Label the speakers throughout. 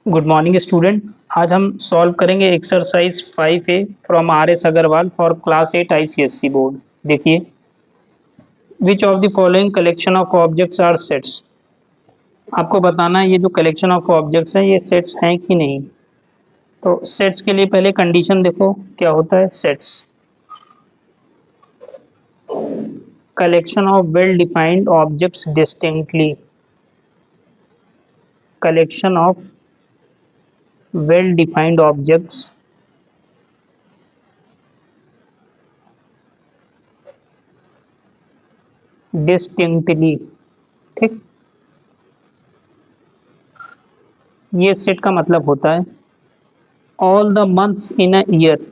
Speaker 1: Good morning student. आज हम solve करेंगे exercise 5A from RS Agarwal for class 8 ICSE बोर्ड। देखिए, which of the following collection of objects are sets. आपको बताना है ये जो कलेक्शन ऑफ ऑब्जेक्ट्स हैं ये सेट्स हैं कि नहीं। तो सेट्स के लिए पहले कंडीशन देखो क्या होता है। Sets collection of well defined objects distinctly, collection of well defined objects distinctly। ठीक, ये सेट का मतलब होता है all the months in a year.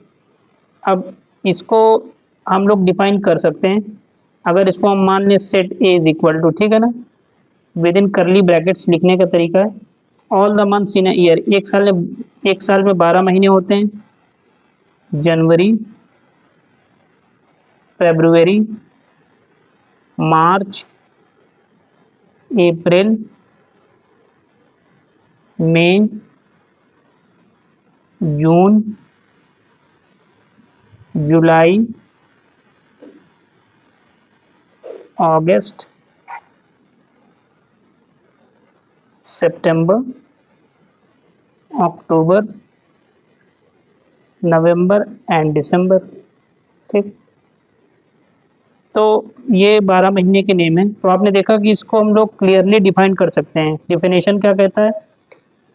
Speaker 1: अब इसको हम लोग डिफाइन कर सकते हैं। अगर इसको हम मान लें set A is equal to, ठीक है ना, विद इन करली ब्रैकेट्स लिखने का तरीका है all the months in a year. एक साल में 12 महीने होते हैं। जनवरी, फरवरी, मार्च, अप्रैल, मई, जून, जुलाई, अगस्त, सितंबर, अक्टूबर, नवंबर एंड दिसंबर। ठीक, तो ये 12 महीने के नेम हैं। तो आपने देखा कि इसको हम लोग क्लियरली डिफाइन कर सकते हैं। डिफिनेशन क्या कहता है?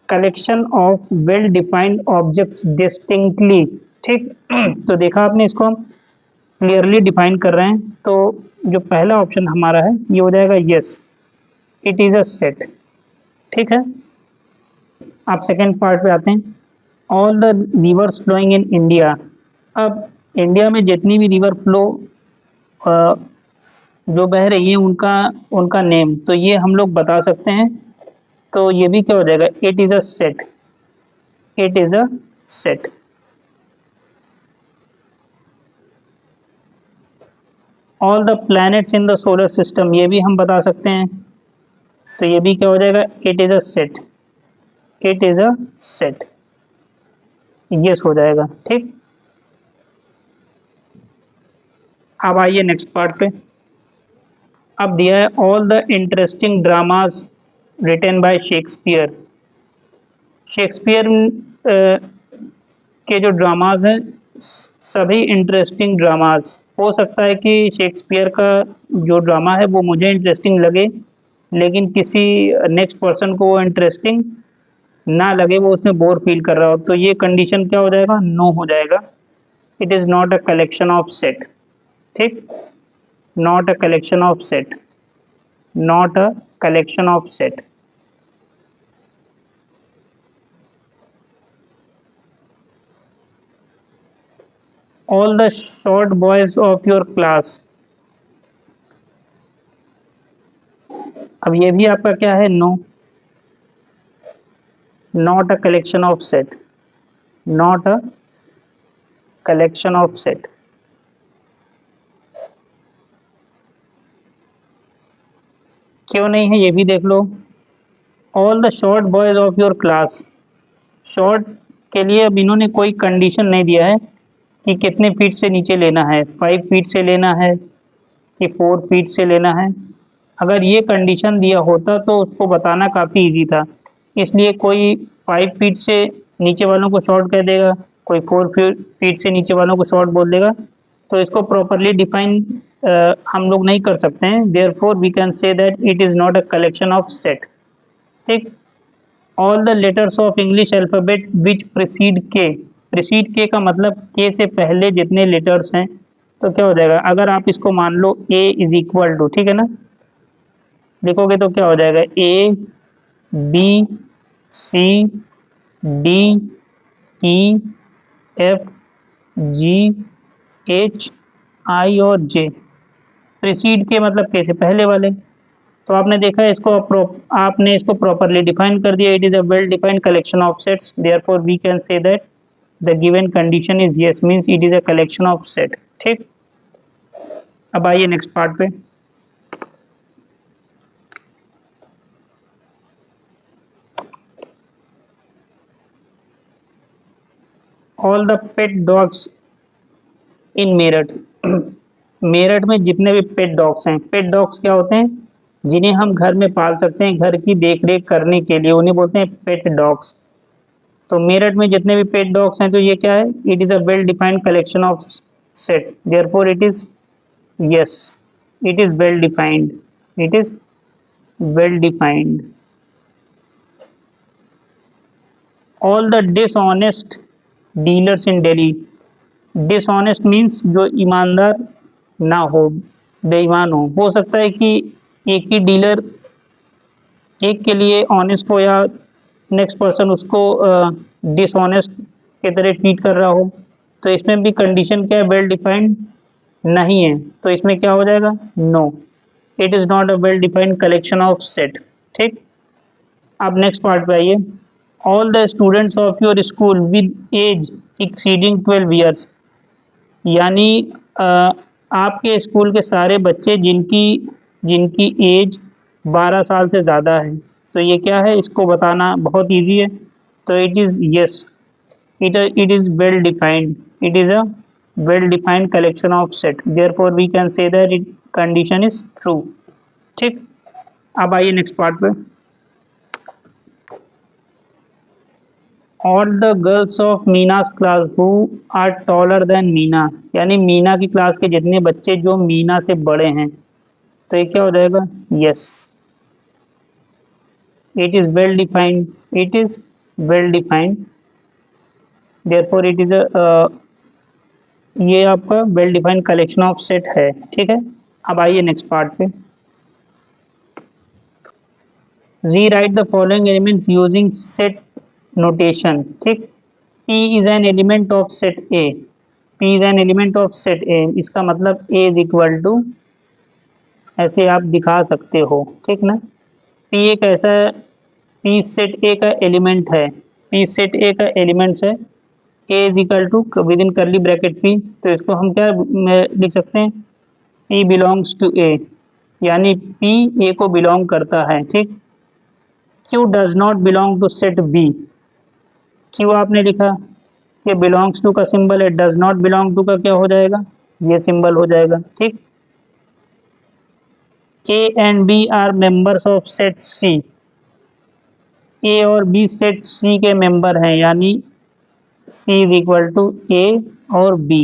Speaker 1: Collection of well defined objects distinctly. ठीक तो देखा आपने, इसको हम क्लियरली डिफाइन कर रहे हैं। तो जो पहला ऑप्शन हमारा है ये हो जाएगा yes, it is a set. ठीक है, आप सेकेंड पार्ट पे आते हैं। All the rivers flowing in India. अब इंडिया में जितनी भी रिवर फ्लो जो बह रही है उनका उनका नेम, तो ये हम लोग बता सकते हैं। तो ये भी क्या हो जाएगा? It is a set, it is a set. All the planets in the solar system, ये भी हम बता सकते हैं। तो ये भी क्या हो जाएगा? It is a set, it is a set. Yes हो जाएगा। ठीक, अब आइए नेक्स्ट पार्ट पे। अब दिया है all the interesting dramas written by Shakespeare. Shakespeare के जो ड्रामाज हैं सभी इंटरेस्टिंग ड्रामाज। हो सकता है कि शेक्सपियर का जो ड्रामा है वो मुझे इंटरेस्टिंग लगे, लेकिन किसी नेक्स्ट पर्सन को वो इंटरेस्टिंग ना लगे, वो उसमें बोर फील कर रहा हो। तो ये कंडीशन क्या हो जाएगा? नो हो जाएगा। It is not a collection of set. ठीक, not a collection of set, not a collection of set. All the short boys of your class. अब ये भी आपका क्या है? No, not a collection of set, not a collection of set. क्यों नहीं है ये भी देख लो। All the short boys of your class, short के लिए अब इन्होंने कोई कंडीशन नहीं दिया है कि कितने फीट से नीचे लेना है, 5 फीट से लेना है कि 4 फीट से लेना है। अगर ये कंडीशन दिया होता तो उसको बताना काफ़ी इजी था। इसलिए कोई 5 फीट से नीचे वालों को शॉर्ट कह देगा, कोई 4 फीट से नीचे वालों को शॉर्ट बोल देगा। तो इसको प्रॉपरली डिफाइन हम लोग नहीं कर सकते हैं। Therefore we can say that it is not a collection of set. ठीक, all the letters of English alphabet which precede K. Precede K का मतलब के से पहले जितने लेटर्स हैं। तो क्या हो जाएगा? अगर आप इसको मान लो ए इज इक्वल टू, ठीक है ना, लिखोगे तो क्या हो जाएगा? A, B, C, D, E, F, ji, H, आई और जे। प्रीसीड के मतलब के से पहले वाले। तो आपने देखा इसको आपने इसको प्रॉपरली डिफाइन कर दिया। It is a well defined collection of sets, therefore we can say that the given condition is yes, means it is a collection of set. ठीक, अब आइए नेक्स्ट पार्ट पे। All the pet dogs in Meerut. Meerut में जितने भी पेट dogs हैं, पेट dogs क्या होते हैं, जिन्हें हम घर में पाल सकते हैं घर की देख रेख करने के लिए, उन्हें बोलते हैं पेट डॉग्स। तो मेरठ में जितने भी पेट डॉग्स हैं तो ये क्या है, it is a well defined collection of set, therefore it is yes, it is well defined, it is well defined. All the dishonest dealers in Delhi. Dishonest means जो ईमानदार ना हो, बेईमान हो सकता है कि एक ही डीलर एक के लिए ऑनेस्ट हो या नेक्स्ट पर्सन उसको डिसऑनेस्ट के तरह ट्रीट कर रहा हो। तो इसमें भी कंडीशन क्या है, वेल डिफाइंड नहीं है, तो इसमें क्या हो जाएगा, no, it is not a well defined collection of set. ठीक, अब नेक्स्ट पार्ट पे आइए। All the students of your school with age exceeding 12 years, यानी आपके स्कूल के सारे बच्चे जिनकी जिनकी एज 12 साल से ज़्यादा है। तो ये क्या है, इसको बताना बहुत इजी है। तो it is yes, it is well defined, it is a well defined collection of set, therefore we can say that it condition is true। ठीक, अब आइए नेक्स्ट पार्ट पे। All the girls of Meena's class who are taller than Meena, यानी मीना की class के जितने बच्चे जो मीना से बड़े हैं। तो ये क्या हो जाएगा, yes, it is well defined, it is well defined, therefore it is अ, ये आपका well defined collection of set है। ठीक है, अब आइए नेक्स्ट पार्ट पे। Rewrite the following elements using set notation. ठीक, P is an element of set A, P is an element of set ए, इसका मतलब A इज इक्वल टू, ऐसे आप दिखा सकते हो, ठीक ना। P एक ऐसा, P सेट A का एलिमेंट है, P सेट A का एलिमेंट्स है, A is equal to within curly bracket P, तो इसको हम क्या लिख सकते हैं, P बिलोंग्स टू A, यानी P A को बिलोंग करता है। ठीक, Q does not belong to set B, Q आपने लिखा, ये बिलोंग्स टू का सिंबल है, डज नॉट बिलोंग टू का क्या हो जाएगा, ये सिंबल हो जाएगा। ठीक, A and B are members of set C, A और B सेट C के मेंबर हैं, यानी C is equal to A और B।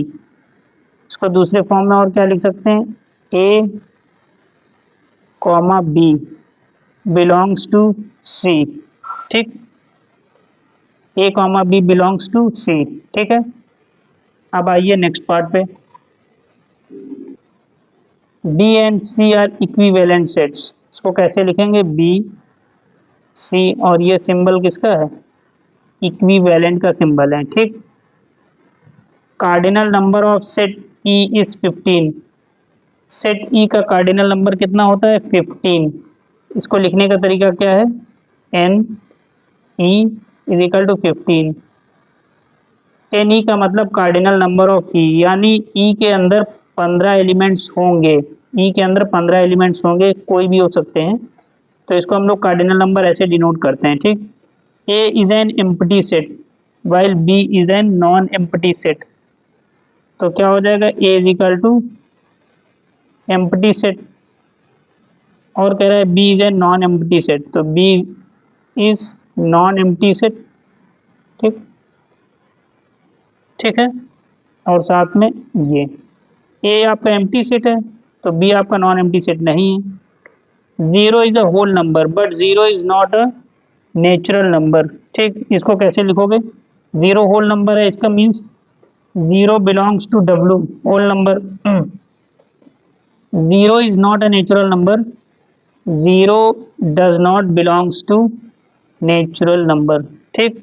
Speaker 1: इसको दूसरे फॉर्म में और क्या लिख सकते हैं, A comma B belongs to C। ठीक, A comma B belongs to C। ठीक है, अब आइए नेक्स्ट पार्ट पे। B and C are equivalent sets, इसको कैसे लिखेंगे, B C, और ये सिंबल किसका है, इक्विवेलेंट का सिंबल है। ठीक, cardinal number of set E is 15, set E का कार्डिनल नंबर कितना होता है, 15। इसको लिखने का तरीका क्या है, N E is equal to 15। Ten E का मतलब कार्डिनल नंबर ऑफ ई, यानी ई के अंदर 15 एलिमेंट्स होंगे, ई के अंदर 15 एलिमेंट्स होंगे, कोई भी हो सकते हैं, तो इसको हम लोग कार्डिनल नंबर ऐसे डिनोट करते हैं। ठीक, A is an empty set while B is an non empty set, तो क्या हो जाएगा, A is equal to empty set, और कह रहा है B is an non empty set, तो B is non empty set. ठीक, ठीक है, और साथ में ये ए आपका एम्प्टी सेट है, तो बी आपका नॉन एम्प्टी सेट नहीं है। Zero is a whole number but zero is not a natural number. ठीक, इसको कैसे लिखोगे, जीरो होल नंबर है, इसका means zero belongs to W, whole number. Zero is not a natural number, zero does not belongs to natural number. ठीक,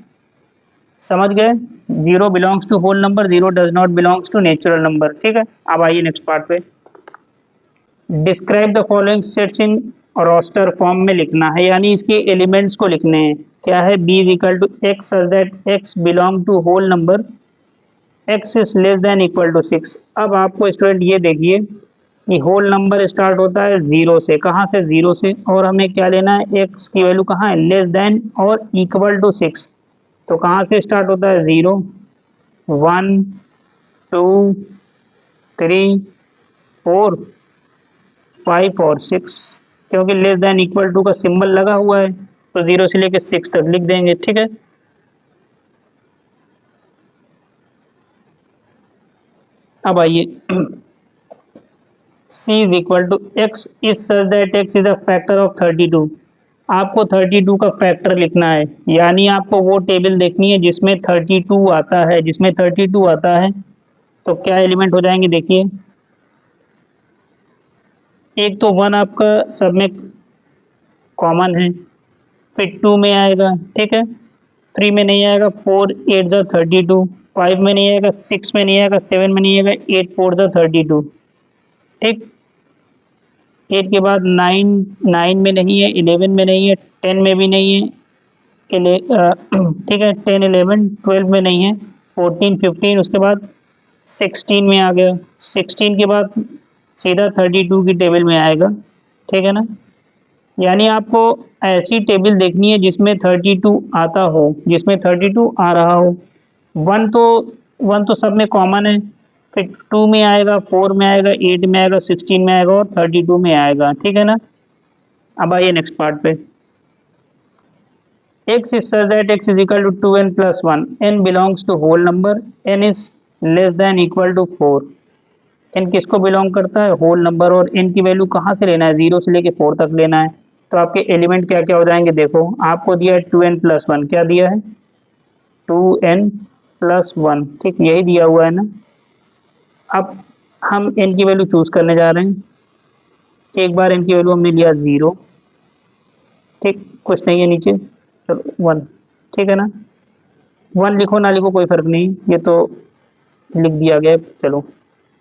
Speaker 1: समझ गए, zero belongs to whole number, zero does not belongs to natural number. ठीक है, अब आइए next part पे। Describe the following sets in roster form में लिखना है, यानी इसके एलिमेंट्स को लिखने हैं। क्या है, B is equal to X such that X belong to whole number, X is less than equal to 6। अब आपको स्टूडेंट ये देखिए कि होल नंबर स्टार्ट होता है जीरो से, कहाँ से, जीरो से, और हमें क्या लेना है, एक्स की वैल्यू कहाँ है, लेस देन और इक्वल टू 6, तो कहाँ से स्टार्ट होता है, जीरो, 1 2 3 4 5 और 6, क्योंकि लेस देन इक्वल टू का सिंबल लगा हुआ है तो 0 से लेकर 6 तक लिख देंगे। ठीक है, अब आइए c is equal to X is such that x is a factor of 32। आपको 32 का फैक्टर लिखना है, यानी आपको वो टेबल देखनी है जिसमें 32 आता है। जिसमें 32 आता है तो क्या एलिमेंट हो जाएंगे, देखिए। एक तो 1 आपका सब में कॉमन है, फिर 2 में आएगा, ठीक है, 3 में नहीं आएगा, 4 8 जा 32, 5 में नहीं आएगा, 6 में नहीं आएगा, 7 में नहीं आएगा, 8 4 जा 32। ठीक, 8 के बाद 9 9 में नहीं है, 11 में नहीं है, 10 में भी नहीं है, ठीक है, 10 11 12 में नहीं है, 14 15, उसके बाद 16 में आ गया, 16 के बाद सीधा 32 की टेबल में आएगा। ठीक है ना, यानी आपको ऐसी टेबल देखनी है जिसमें 32 आता हो, जिसमें 32 आ रहा हो। 1 तो सब में कॉमन है, फिर 2 में आएगा, 4 में आएगा, 8 में आएगा, 16 में आएगा और 32 में आएगा। ठीक है ना, अब आइए नेक्स्ट पार्ट पे। x is such that x is equal to 2n plus 1, n belongs to whole number, n is less than equal to 4। n किसको बिलोंग करता है, होल नंबर, और n की वैल्यू कहाँ से लेना है, 0 से लेके 4 तक लेना है। तो आपके एलिमेंट क्या क्या हो जाएंगे, देखो आपको दिया है 2n plus 1, क्या दिया है 2n plus 1, ठीक, यही दिया हुआ है ना। अब हम n की वैल्यू चूज करने जा रहे हैं। एक बार n की वैल्यू हमने लिया 0, ठीक, कुछ नहीं है नीचे, चलो 1, ठीक है ना। 1 लिखो ना लिखो कोई फर्क नहीं, ये तो लिख दिया गया। चलो,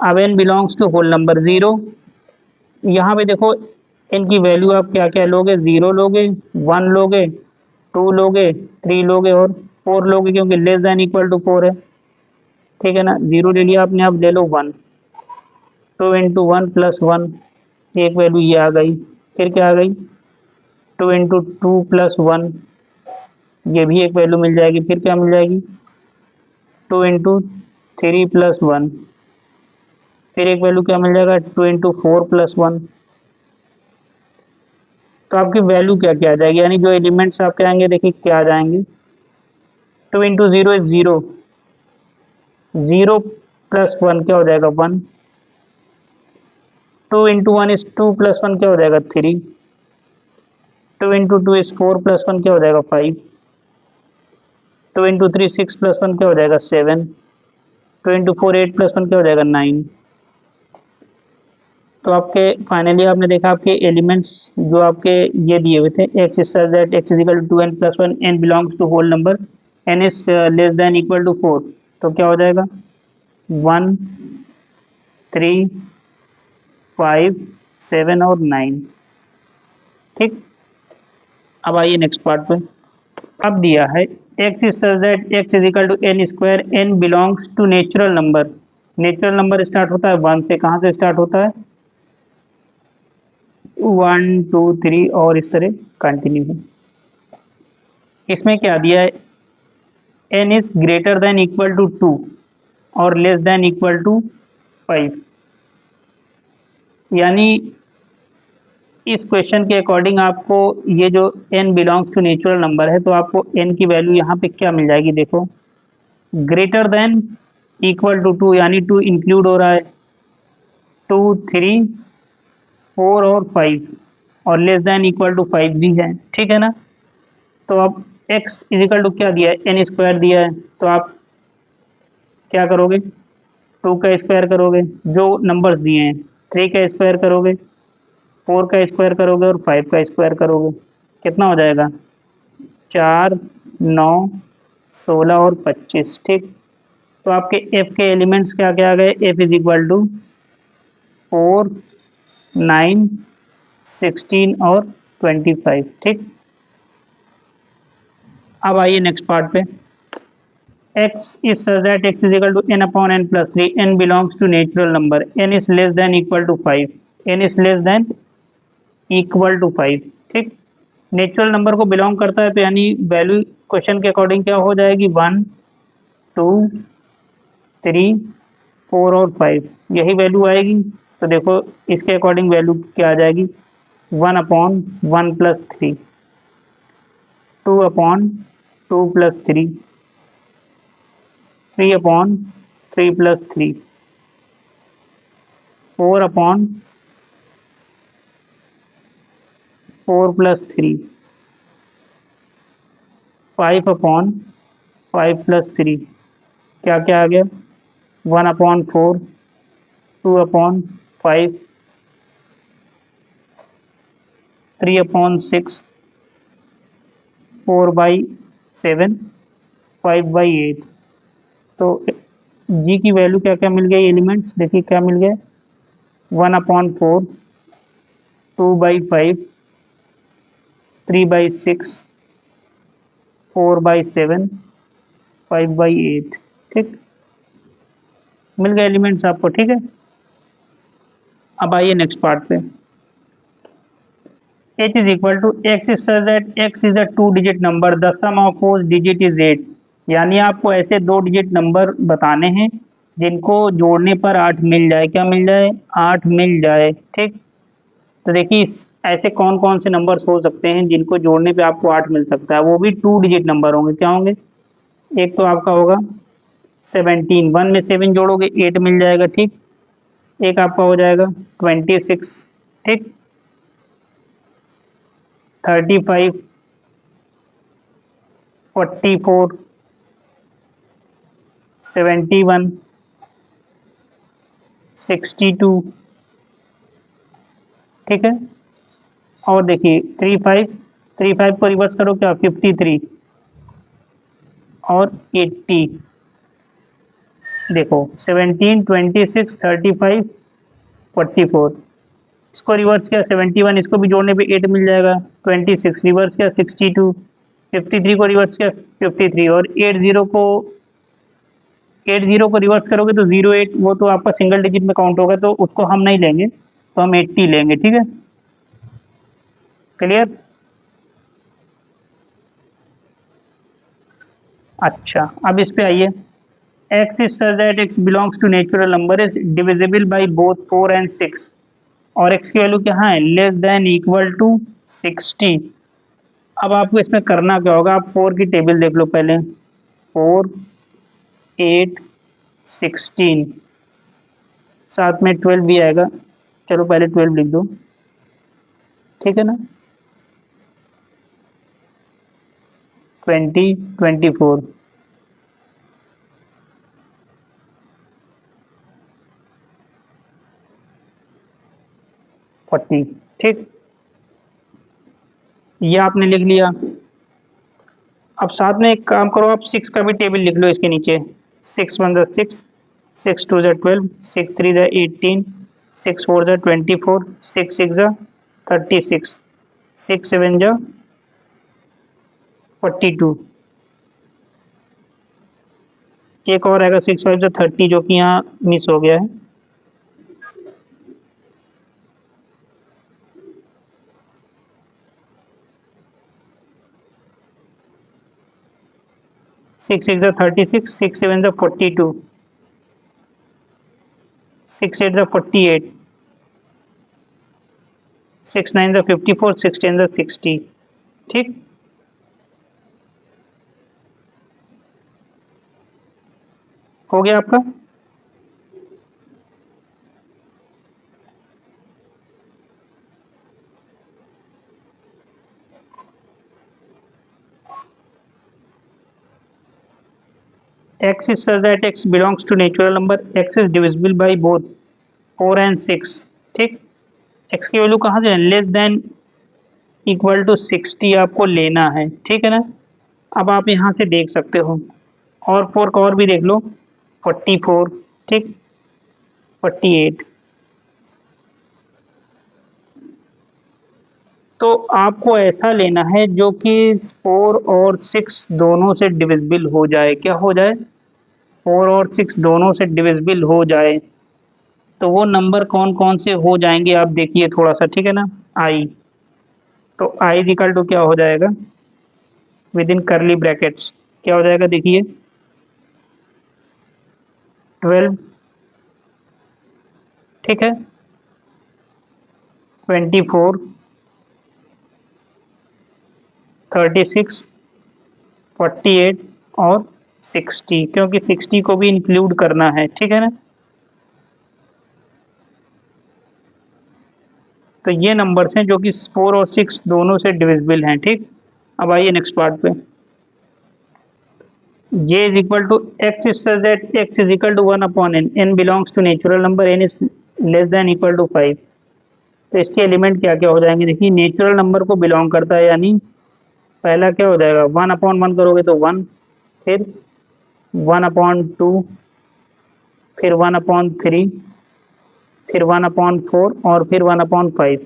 Speaker 1: अब n belongs to whole number 0। यहाँ पे देखो n की वैल्यू आप क्या क्या लोगे, 0 लोगे, 1 लोगे, 2 लोगे, 3 लोगे और 4 लोगे, क्योंकि लेस देन इक्वल टू 4 है। ठीक है ना, 0 ले लिया आपने, अब ले लो 1, 2 इंटू 1 प्लस 1, एक वैल्यू ये आ गई। फिर क्या आ गई, 2 इंटू 2 प्लस 1, ये भी एक वैल्यू मिल जाएगी। फिर क्या मिल जाएगी, 2 इंटू 3 प्लस 1, फिर एक वैल्यू क्या मिल जाएगा, 2 इंटू 4 प्लस 1। तो आपकी वैल्यू क्या क्या आ जाएगी, यानी जो एलिमेंट्स आपके आएंगे देखिए क्या आ जाएंगे। 2 इंटू 0 इज 0, 0 प्लस 1 क्या हो जाएगा 1, 2 इंटू 1 इज 2 प्लस 1 क्या हो जाएगा 3, 2 इंटू 2 इज 4 प्लस 1 क्या हो जाएगा 5, 2 इंटू 3 6 प्लस 1 क्या हो जाएगा 7, 2 इंटू 4 8 प्लस 1 क्या हो जाएगा 9। तो आपके फाइनली आपने देखा आपके एलिमेंट्स जो आपके ये दिए हुए थे, x is such that x is equal to 2n plus 1, n belongs to whole number, n is less than equal to 4। तो क्या हो जाएगा 1 3 5 7 और 9। ठीक, अब आइए नेक्स्ट पार्ट पे। अब दिया है x is such that x is equal to n square, n belongs to natural number. Natural number start होता है 1 से, कहाँ से स्टार्ट होता है 1 2 3 और इस तरह कंटिन्यू है। इसमें क्या दिया है, n is greater than equal to 2 और लेस देन इक्वल टू 5। यानी इस क्वेश्चन के अकॉर्डिंग आपको ये जो n belongs to natural number है, तो आपको n की वैल्यू यहाँ पे क्या मिल जाएगी, देखो ग्रेटर देन इक्वल टू 2, यानी 2 इंक्लूड हो रहा है, 2 3 4 और 5, और लेस देन इक्वल टू 5 भी है। ठीक है ना, तो अब x इजिकल टू क्या दिया है, n स्क्वायर दिया है, तो आप क्या करोगे 2 का स्क्वायर करोगे, जो नंबर्स दिए हैं 3 का स्क्वायर करोगे, 4 का स्क्वायर करोगे और 5 का स्क्वायर करोगे, कितना हो जाएगा 4 9 16 और 25। ठीक, तो आपके f के एलिमेंट्स क्या क्या आ गए, f इज इक्वल टू 4 9 16 और 25। ठीक, अब आइए नेक्स्ट पार्ट पे। x is such that x is equal to n upon n plus 3, n belongs to natural number, n is less than equal to 5, n is less than equal to 5। ठीक, natural number को belong करता है, तो यानी value question के according क्या हो जाएगी 1 2 3, 4 और 5, यही वैल्यू आएगी। तो देखो इसके अकॉर्डिंग वैल्यू क्या आ जाएगी, 1/1 + 3, 2/2 + 3, 3/3 + 3, 4/4 + 3, 5/5 + 3, क्या क्या आ गया, 1/4, 2/5, 3/6, 4/7, 5/8। तो जी की वैल्यू क्या क्या मिल गई, एलिमेंट्स देखिए क्या मिल गए, 1/4, 2/5, 3/6, 4/7, 5/8। ठीक, मिल गए एलिमेंट्स आपको, ठीक है। अब आइए नेक्स्ट पार्ट पे। h is equal to x is such that x is a 2 digit number, the sum of whose digit is 8। यानी आपको ऐसे 2 डिजिट नंबर बताने हैं जिनको जोड़ने पर 8 मिल जाए, क्या मिल जाए, 8 मिल जाए। ठीक, तो देखिए ऐसे कौन कौन से नंबर्स हो सकते हैं जिनको जोड़ने पे आपको 8 मिल सकता है, वो भी 2 डिजिट नंबर होंगे। क्या होंगे, एक तो आपका होगा 17, 1 में 7 जोड़ोगे 8 मिल जाएगा। ठीक, एक आपका हो जाएगा 26, ठीक, 35, 44, 71, 62। ठीक है, और देखिए 35 को रिवर्स करो क्या, 53 और 80। देखो 17, 26, 35, 44, इसको रिवर्स किया 71, इसको भी जोड़ने पे 8 मिल जाएगा। 26 रिवर्स किया 62, 53 को रिवर्स किया 53, और 80 को रिवर्स करोगे तो 08, वो तो आपका सिंगल डिजिट में काउंट होगा तो उसको हम नहीं लेंगे, तो हम 80 लेंगे। ठीक है, क्लियर। अच्छा, अब इस पे आइए। x is such that x belongs to natural number is divisible by both 4 and 6, और x की वैल्यू क्या है, लेस देन इक्वल टू 60। अब आपको इसमें करना क्या होगा, आप 4 की टेबल देख लो पहले, 4, 8, 16, साथ में 12 भी आएगा। चलो पहले 12 लिख दो, ठीक है ना, 20, 24, 40। ठीक, ये आपने लिख लिया। अब साथ में एक काम करो, आप 6 का भी टेबल लिख लो इसके नीचे। 6 1 ज़ा 6, 6 2 ज़ा 12, 6 3 ज़ा 18, 6 4 ज़ा 24, 6 6 ज़ा 36, 6 7 ज़ा 42। एक और आएगा 6 5 ज़ा 30, जो कि यहाँ मिस हो गया है। 6 6 ज़ा 36, 6 7 ज़ा 42, 6 8 ज़ा 48, 6 9 ज़ा 54, 6 10 ज़ा 60। ठीक, हो गया आपका। x is such that x belongs to natural number, x is divisible by both 4 and 6। ठीक, x की वैल्यू कहाँ से, लेस देन इक्वल टू 60 आपको लेना है। ठीक है ना, अब आप यहाँ से देख सकते हो, और 4 का और भी देख लो, 44, ठीक, 48। तो आपको ऐसा लेना है जो कि 4 और 6 दोनों से डिविजिबल हो जाए। क्या हो जाए, 4 और 6 दोनों से डिविजिबल हो जाए। तो वो नंबर कौन कौन से हो जाएंगे आप देखिए थोड़ा सा, ठीक है ना। आई, तो आई इक्वल टू क्या हो जाएगा, विद इन करली ब्रैकेट्स क्या हो जाएगा देखिए, 12, ठीक है, 24, 36, 48 और 60, क्योंकि 60 को भी इंक्लूड करना है, ठीक है ना। तो ये नंबर्स हैं जो कि 4 और 6 दोनों से डिविजिबल हैं, ठीक। अब आइए नेक्स्ट पार्ट पे। j is equal to x is such that x is equal to 1 upon n belongs to natural number, n is less than equal to 5। तो इसके एलिमेंट क्या क्या हो जाएंगे, देखिए नेचुरल नंबर को बिलोंग करता है, यानी पहला क्या हो जाएगा, 1/1 करोगे तो 1, फिर 1/2, फिर 1/3, फिर 1/4 और फिर 1/5।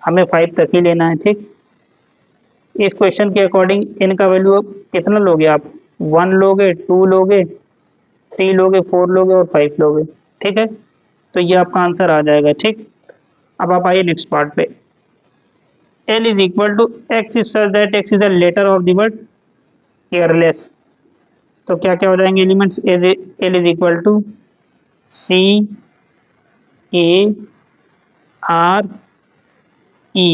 Speaker 1: हमें 5 तक ही लेना है, ठीक। इस क्वेश्चन के अकॉर्डिंग इनका वैल्यू कितना लोगे आप, 1 लोगे, 2 लोगे, 3 लोगे, 4 लोगे और 5 लोगे, ठीक है। तो ये आपका आंसर आ जाएगा, ठीक। अब आप आइए नेक्स्ट पार्ट पे। L is equal to x is such that x is a letter of the word careless। तो क्या क्या हो जाएंगे elements, L is equal to C A R E,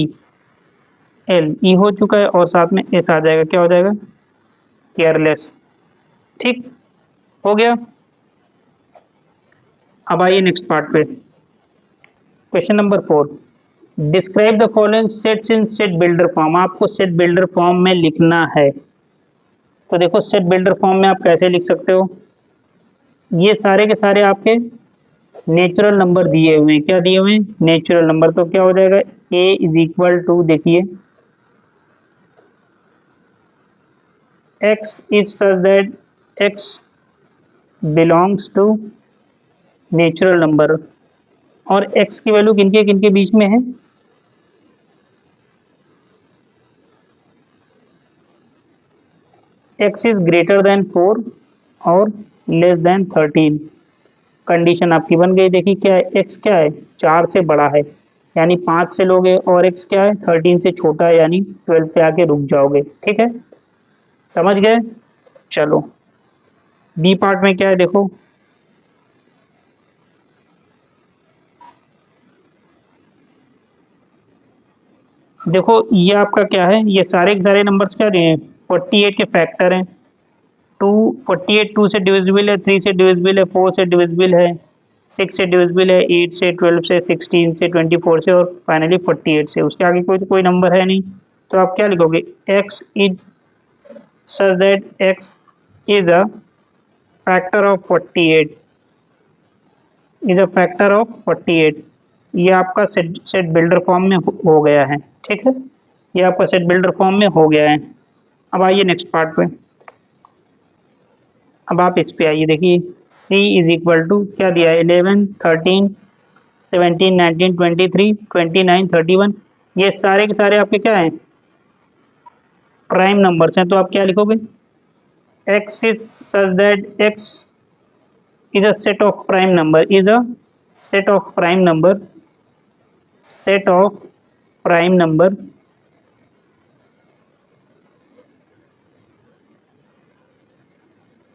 Speaker 1: L E हो चुका है और साथ में S आ जाएगा, क्या हो जाएगा, केयरलेस, ठीक हो गया। अब आइए नेक्स्ट पार्ट पे। Question number 4, describe the following sets in set builder form. आपको सेट बिल्डर फॉर्म में लिखना है। तो देखो सेट बिल्डर फॉर्म में आप कैसे लिख सकते हो, ये सारे के सारे आपके नेचुरल नंबर दिए हुए हैं, क्या दिए हुए हैं, नेचुरल नंबर। तो क्या हो जाएगा, a इज इक्वल टू, देखिए x is such that x belongs to natural number, और x की वैल्यू किनके किनके बीच में है, x इज ग्रेटर देन 4 और लेस देन 13। कंडीशन आपकी बन गई, देखिए क्या है, x क्या है, 4 से बड़ा है यानी 5 से लोगे, और x क्या है, 13 से छोटा है यानी 12 पे आके रुक जाओगे, ठीक है, समझ गए। चलो बी पार्ट में क्या है, देखो देखो ये आपका क्या है, ये सारे के सारे नंबर्स क्या रहे हैं, 48 के फैक्टर हैं। 2 48 2 से डिविजिबल है, 3 से डिविजिबल है, 4 से डिविजिबल है, 6 से डिविजिबल है, 8 से, 12 से, 16 से, 24 से और फाइनली 48 से। उसके आगे कोई नंबर है नहीं, तो आप क्या लिखोगे, x is such that x is a factor of 48, is a factor of 48। ये आपका सेट बिल्डर फॉर्म में हो गया है, ठीक है, ये आपका सेट बिल्डर फॉर्म में हो गया है। अब आइए नेक्स्ट पार्ट पे। अब आप इस पे आइए, देखिए c इज इक्वल टू क्या दिया है, 11 13 17 19 23 29 31। ये सारे के सारे आपके क्या हैं, प्राइम नंबर्स हैं। तो आप क्या लिखोगे, x is such that x is a set of prime number, is a set of prime number, set of prime number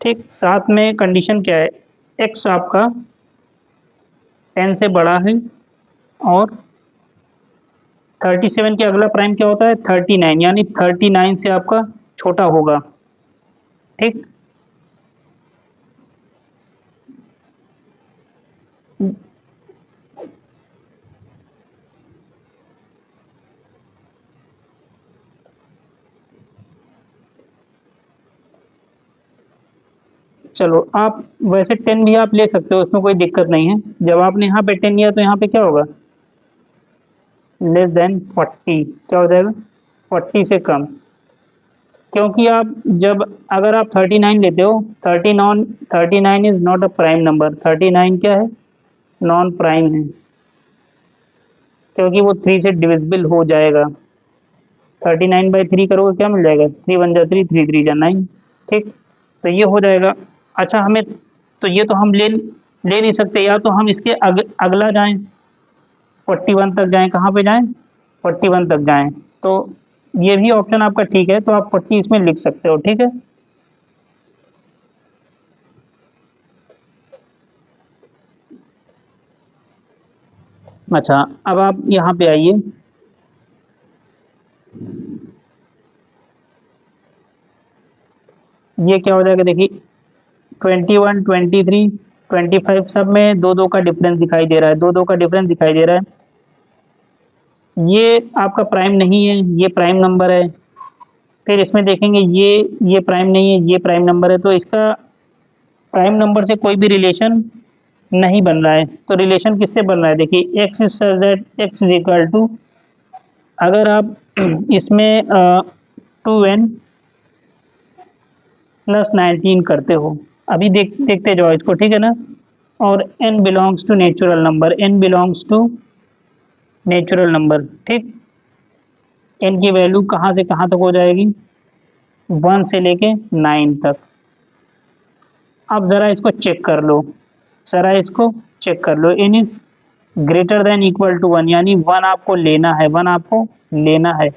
Speaker 1: ठीक। साथ में कंडीशन क्या है, x आपका 10 से बड़ा है और 37 के अगला प्राइम क्या होता है, 39, यानी 39 से आपका छोटा होगा, ठीक। चलो आप वैसे 10 भी आप ले सकते हो, उसमें कोई दिक्कत नहीं है। जब आपने यहाँ पे 10 लिया तो यहाँ पे क्या होगा, लेस देन 40, क्या हो जाएगा, 40 से कम। क्योंकि आप जब अगर आप 39 लेते हो, 39 is not a prime number, 39 क्या है, नॉन प्राइम है, क्योंकि वो 3 से डिविजिबल हो जाएगा। 39/3 करोगे क्या मिल जाएगा, 3 1 जा 3 3 3 जा 9, ठीक। तो ये हो जाएगा। अच्छा हमें, तो ये तो हम ले नहीं सकते, या तो हम इसके अगला जाएं, 41 तक जाएं, कहाँ पे जाएं, 41 तक जाएं। तो ये भी ऑप्शन आपका ठीक है, तो आप 40 इसमें लिख सकते हो, ठीक है। अच्छा, अब आप यहाँ पे आइए। ये क्या हो जाएगा देखिए, 21, 23, 25 सब में दो दो का डिफरेंस दिखाई दे रहा है, दो दो का डिफरेंस दिखाई दे रहा है। ये आपका प्राइम नहीं है, ये प्राइम नंबर है। फिर इसमें देखेंगे ये प्राइम नहीं है, ये प्राइम नंबर है, तो इसका प्राइम नंबर से कोई भी रिलेशन नहीं बन रहा है। तो रिलेशन किससे बन रहा है, देखिए X is such that X is equal to, अगर आप इसमें 2n प्लस 19 करते हो, अभी देखते जाओ इसको, ठीक है ना। और n belongs to natural number, n belongs to natural number, ठीक। n की वैल्यू कहाँ से कहाँ तक हो जाएगी, 1 से लेके 9 तक। अब ज़रा इसको चेक कर लो, ज़रा इसको चेक कर लो। n is greater than equal to 1, यानी 1 आपको लेना है, 1 आपको लेना है।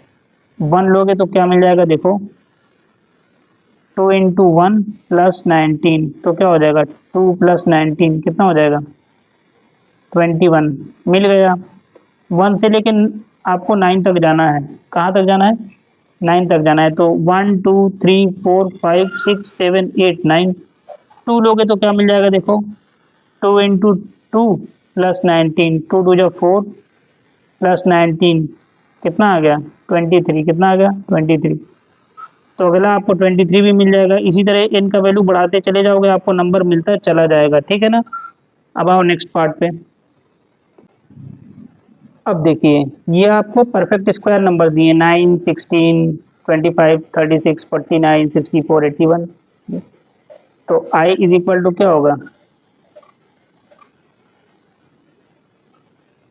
Speaker 1: 1 लोगे तो क्या मिल जाएगा देखो, 2 इंटू 1 प्लस 19, तो क्या हो जाएगा, 2 प्लस 19 कितना हो जाएगा, 21 मिल गया। 1 से लेके आपको 9 तक जाना है, कहाँ तक जाना है, 9 तक जाना है। तो 1 2 3 4 5 6 7 8 9, 2 लोगे तो क्या मिल जाएगा देखो, 2 इंटू 2 प्लस 19, 2 टू जो 4 प्लस 19 कितना आ गया, 23, कितना आ गया, 23। तो अगला आपको 23 भी मिल जाएगा। इसी तरह n का वैल्यू बढ़ाते चले जाओगे, आपको नंबर मिलता चला जाएगा, ठीक है ना। अब आओ नेक्स्ट पार्ट पे। अब देखिए, ये आपको परफेक्ट स्क्वायर नंबर दिए, 9 16 25 36 49 64 81। तो i इज इक्वल टू क्या होगा,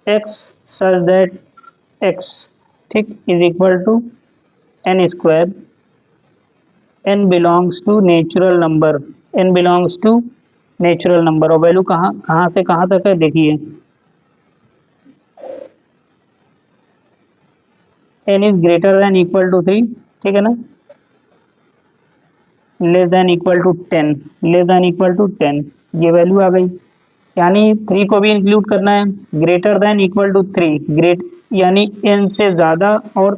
Speaker 1: x सच दैट x, ठीक, is equal to n square, n belongs to natural number, n belongs to natural number. और वैल्यू कहाँ कहाँ से कहाँ तक है देखिए, n is greater than equal to 3, ठीक है ना, less than equal to 10, less than equal to 10, ये वैल्यू आ गई। यानी 3 को भी इंक्लूड करना है, greater than equal to 3, great यानी n से ज़्यादा, और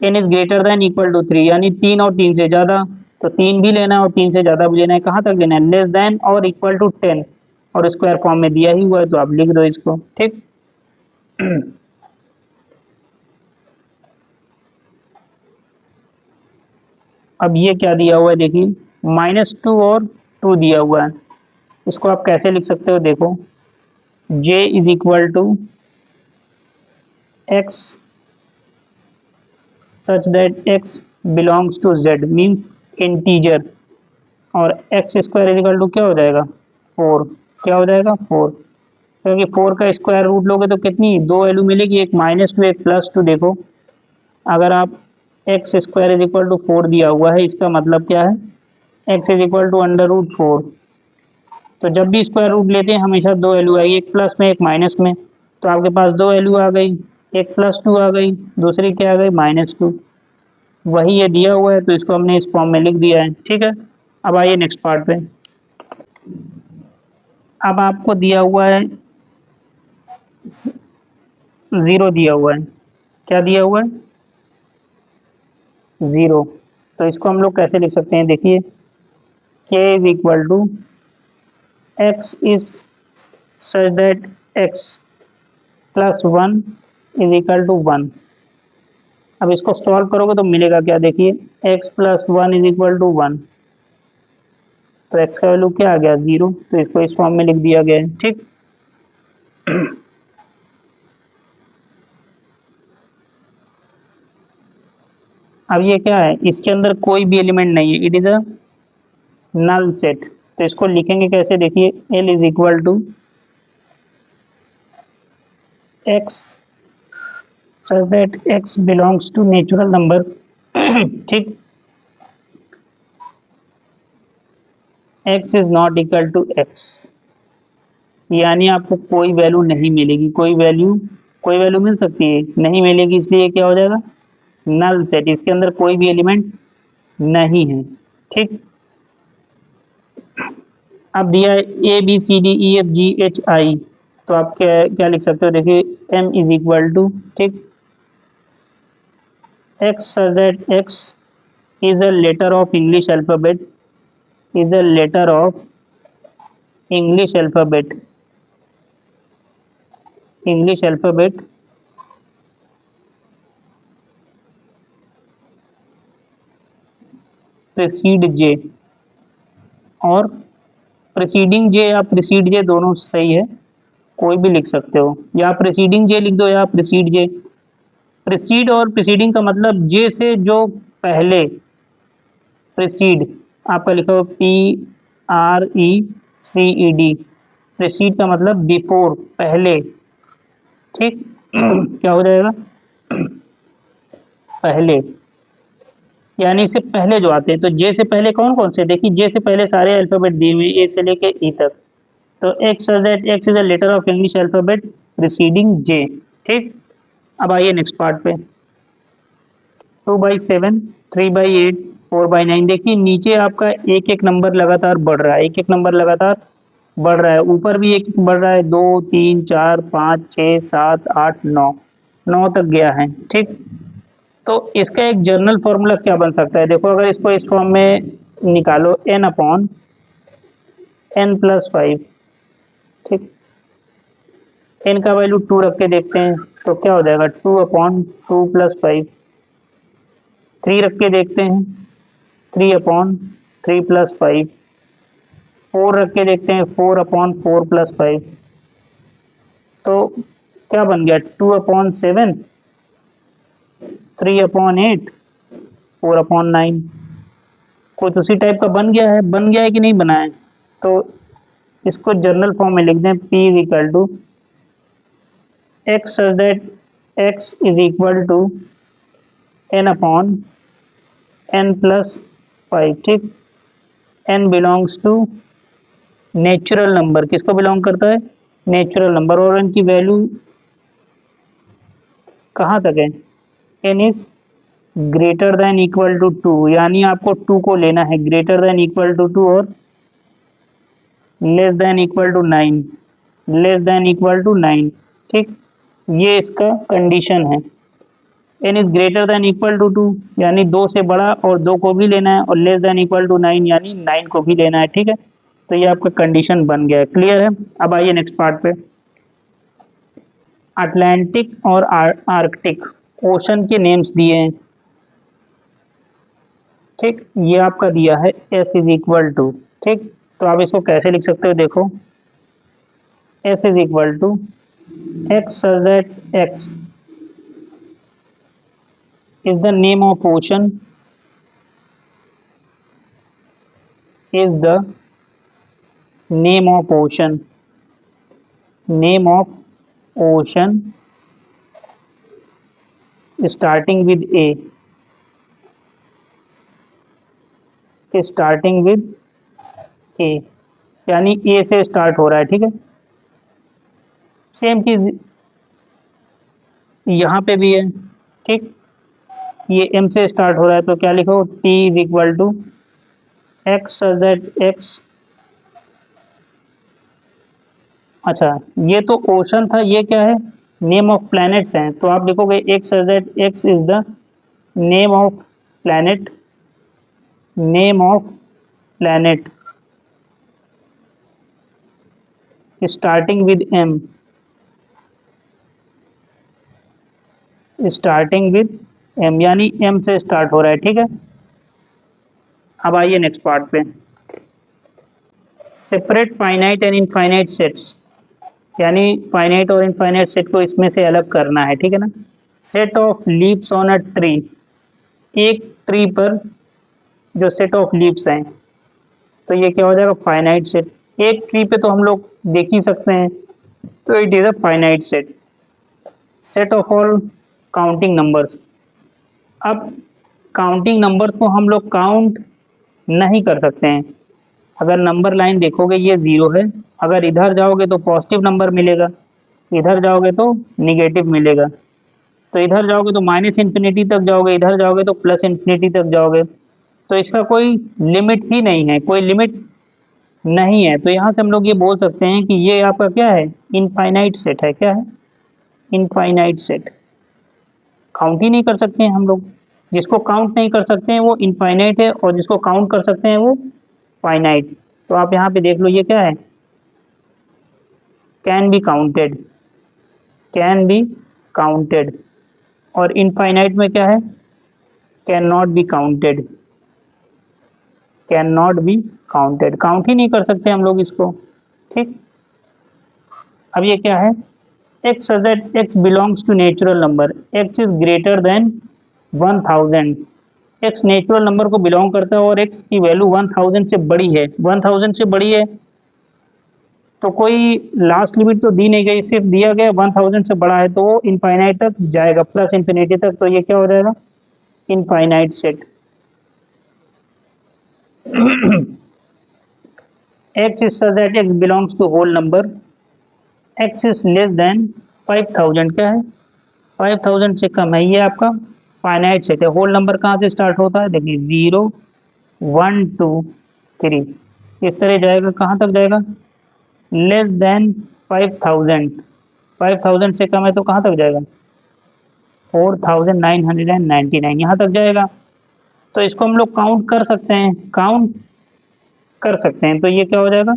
Speaker 1: n is greater than equal to 3 यानी 3 और 3 से ज़्यादा। तो 3 भी लेना है और 3 से ज़्यादा भी लेना है, कहाँ तक लेना है, लेस देन और इक्वल टू 10, और स्क्वायर फॉर्म में दिया ही हुआ है तो आप लिख दो इसको, ठीक। अब ये क्या दिया हुआ है देखिए, -2 और 2 दिया हुआ है। इसको आप कैसे लिख सकते हो देखो, j is equal to X such that x belongs to z means integer, और X square is equal to क्या हो जाएगा, 4, क्या हो जाएगा 4, क्योंकि 4 का स्क्वायर रूट लोगे तो कितनी दो वैल्यू मिलेगी, एक -2 एक +2। देखो अगर आप X square is equal to 4 दिया हुआ है, इसका मतलब क्या है, एक्स इज इक्वल टू √4। तो जब भी स्क्वायर रूट लेते हैं हमेशा दो वैल्यू आएगी, एक प्लस में एक माइनस में। तो आपके पास दो वैल्यू आ गई, एक +2 आ गई, दूसरी क्या आ गई, -2। वही ये दिया हुआ है तो इसको हमने इस फॉर्म में लिख दिया है, ठीक है। अब आइए नेक्स्ट पार्ट पे। अब आपको दिया हुआ है 0 दिया हुआ है, क्या दिया हुआ है, 0। तो इसको हम लोग कैसे लिख सकते हैं देखिए, k is equal to X is such that x plus 1 is equal to 1। अब इसको सॉल्व करोगे तो मिलेगा क्या देखिए, x plus 1 is equal to 1, तो x का वैल्यू क्या आ गया, 0। तो इसको इस फॉर्म में लिख दिया गया है, ठीक। अब ये क्या है, इसके अंदर कोई भी एलिमेंट नहीं है, it is a null set. तो इसको लिखेंगे कैसे देखिए, l is equal to X such that x belongs to natural number, ठीक, x is not equal to x, यानी आपको कोई वैल्यू नहीं मिलेगी, कोई वैल्यू मिल सकती है, नहीं मिलेगी, इसलिए क्या हो जाएगा, नल सेट, इसके अंदर कोई भी एलिमेंट नहीं है, ठीक। अब दिया है A B C D E F G H I, तो आप क्या क्या लिख सकते हो, देखिए m इज इक्वल टू, ठीक, x such that x is a letter of English alphabet, is a letter of English alphabet, English alphabet precede j, और प्रीसीडिंग जे या प्रीसीड जे दोनों सही है, कोई भी लिख सकते हो, या प्रीसीडिंग जे लिख दो या प्रीसीड जे। प्रीसीड और प्रीसीडिंग का मतलब जे से जो पहले, प्रीसीड आपका लिखो PRECED, प्रीसीड का मतलब बिफोर, पहले, ठीक। क्या हो जाएगा, पहले, यानी इससे पहले जो आते हैं, तो जे से पहले कौन कौन से, देखिए जे से पहले सारे अल्फाबेट दिए हुए ए से लेके ई तक, तो X that X is a letter of English alphabet preceding J, ठीक। अब आइए नेक्स्ट पार्ट पे, 2/7, 3/8, 4/9। देखिए नीचे आपका एक एक नंबर लगातार बढ़ रहा है, एक एक नंबर लगातार बढ़ रहा है, ऊपर भी एक बढ़ रहा है, 2 3 4 5 6 7 8 9, 9 तक गया है, ठीक। तो इसका एक जर्नल फॉर्मूला क्या बन सकता है, देखो अगर इसको इस फॉर्म में निकालो, n/n+5, ठीक। n का वैल्यू 2 रख के देखते हैं तो क्या हो जाएगा, 2/2+5। 3 रख के देखते हैं, 3/3+5। 4 रख के देखते हैं, 4/4+5। तो क्या बन गया, 2/7, 3/8, 4/9। कुछ उसी टाइप का बन गया है, बन गया है कि नहीं बना है, तो इसको जर्नल फॉर्म में लिख दें, P is equal to X such that X is equal to n/n+5, ठीक। n belongs to natural number, किसको बिलोंग करता है, नेचुरल नंबर, और n की वैल्यू कहाँ तक है, n is greater than equal to 2, यानी आपको 2 को लेना है, ग्रेटर देन इक्वल टू 2 और less than equal to 9, less than equal to 9, ठीक। ये इसका कंडीशन है, n is greater than equal to 2 यानी 2 से बड़ा और 2 को भी लेना है, और लेस देन इक्वल टू 9 यानी 9 को भी लेना है, ठीक है। तो ये आपका कंडीशन बन गया है, क्लियर है। अब आइए नेक्स्ट पार्ट पे, अटलांटिक और आर्कटिक ओशन के नेम्स दिए हैं, ठीक। ये आपका दिया है s इज इक्वल टू, ठीक। तो आप इसको कैसे लिख सकते हो, देखो s is equal to X such that x is the name of ocean, is the name of ocean, name of ocean starting with a, starting with a, यानी a से स्टार्ट हो रहा है, ठीक है। सेम चीज यहाँ पे भी है, ठीक। ये m से स्टार्ट हो रहा है, तो क्या लिखो, t is equal to X such that X, अच्छा ये तो ओशन था, ये क्या है, नेम ऑफ प्लैनेट्स हैं, तो आप लिखोगे x such that X is the name of planet, name of planet starting with m, starting with m, यानी m से स्टार्ट हो रहा है, ठीक है। अब आइए नेक्स्ट पार्ट पे, separate finite and infinite sets, यानी फाइनाइट और इनफाइनाइट सेट को इसमें से अलग करना है, ठीक है ना। Set of leaves on a tree, एक ट्री पर जो सेट ऑफ लीव्स हैं, तो ये क्या हो जाएगा, फाइनाइट सेट। एक ट्री पे तो हम लोग देख ही सकते हैं, तो it is a finite set. Set of all counting numbers, अब काउंटिंग नंबर्स को हम लोग काउंट नहीं कर सकते हैं, अगर नंबर लाइन देखोगे ये 0 है, अगर इधर जाओगे तो पॉजिटिव नंबर मिलेगा, इधर जाओगे तो निगेटिव मिलेगा, तो इधर जाओगे तो माइनस इन्फिनिटी तक जाओगे, इधर जाओगे तो प्लस इन्फिनिटी तक जाओगे, तो इसका कोई लिमिट ही नहीं है, कोई लिमिट नहीं है, तो यहाँ से हम लोग ये बोल सकते हैं कि ये आपका क्या है, इनफाइनाइट सेट है। क्या है, इनफाइनाइट सेट। काउंट ही नहीं कर सकते हैं हम लोग। जिसको काउंट नहीं कर सकते हैं वो इनफाइनाइट है, और जिसको काउंट कर सकते हैं वो फाइनाइट। तो आप यहाँ पे देख लो, ये क्या है, can be counted, can be counted. और इनफाइनाइट में क्या है, can not be counted, can not be counted. Count ही नहीं कर सकते हम लोग इसको। ठीक, अब ये क्या है, x such that x belongs to natural number, x is greater than 1000। x natural number को बिलोंग करता है और x की वैल्यू 1000 से बड़ी है, 1000 से बड़ी है। तो कोई लास्ट लिमिट तो दी नहीं गई, सिर्फ दिया गया 1000 से बड़ा है, तो वो इनफाइनाइट तक जाएगा, प्लस इन्फिनिटी तक। तो ये क्या हो जाएगा, infinite set. x is such that x belongs to whole number, x is less than 5000। क्या है, 5000 से कम है, ये आपका फाइनाइट सेट है। होल नंबर कहाँ से स्टार्ट होता है, देखिए 0 1 2 3, इस तरह जाएगा, कहाँ तक जाएगा, लेस देन 5000। 5000 से कम है तो कहाँ तक जाएगा, 4999, यहाँ तक जाएगा। तो इसको हम लोग काउंट कर सकते हैं, काउंट कर सकते हैं। तो ये क्या हो जाएगा,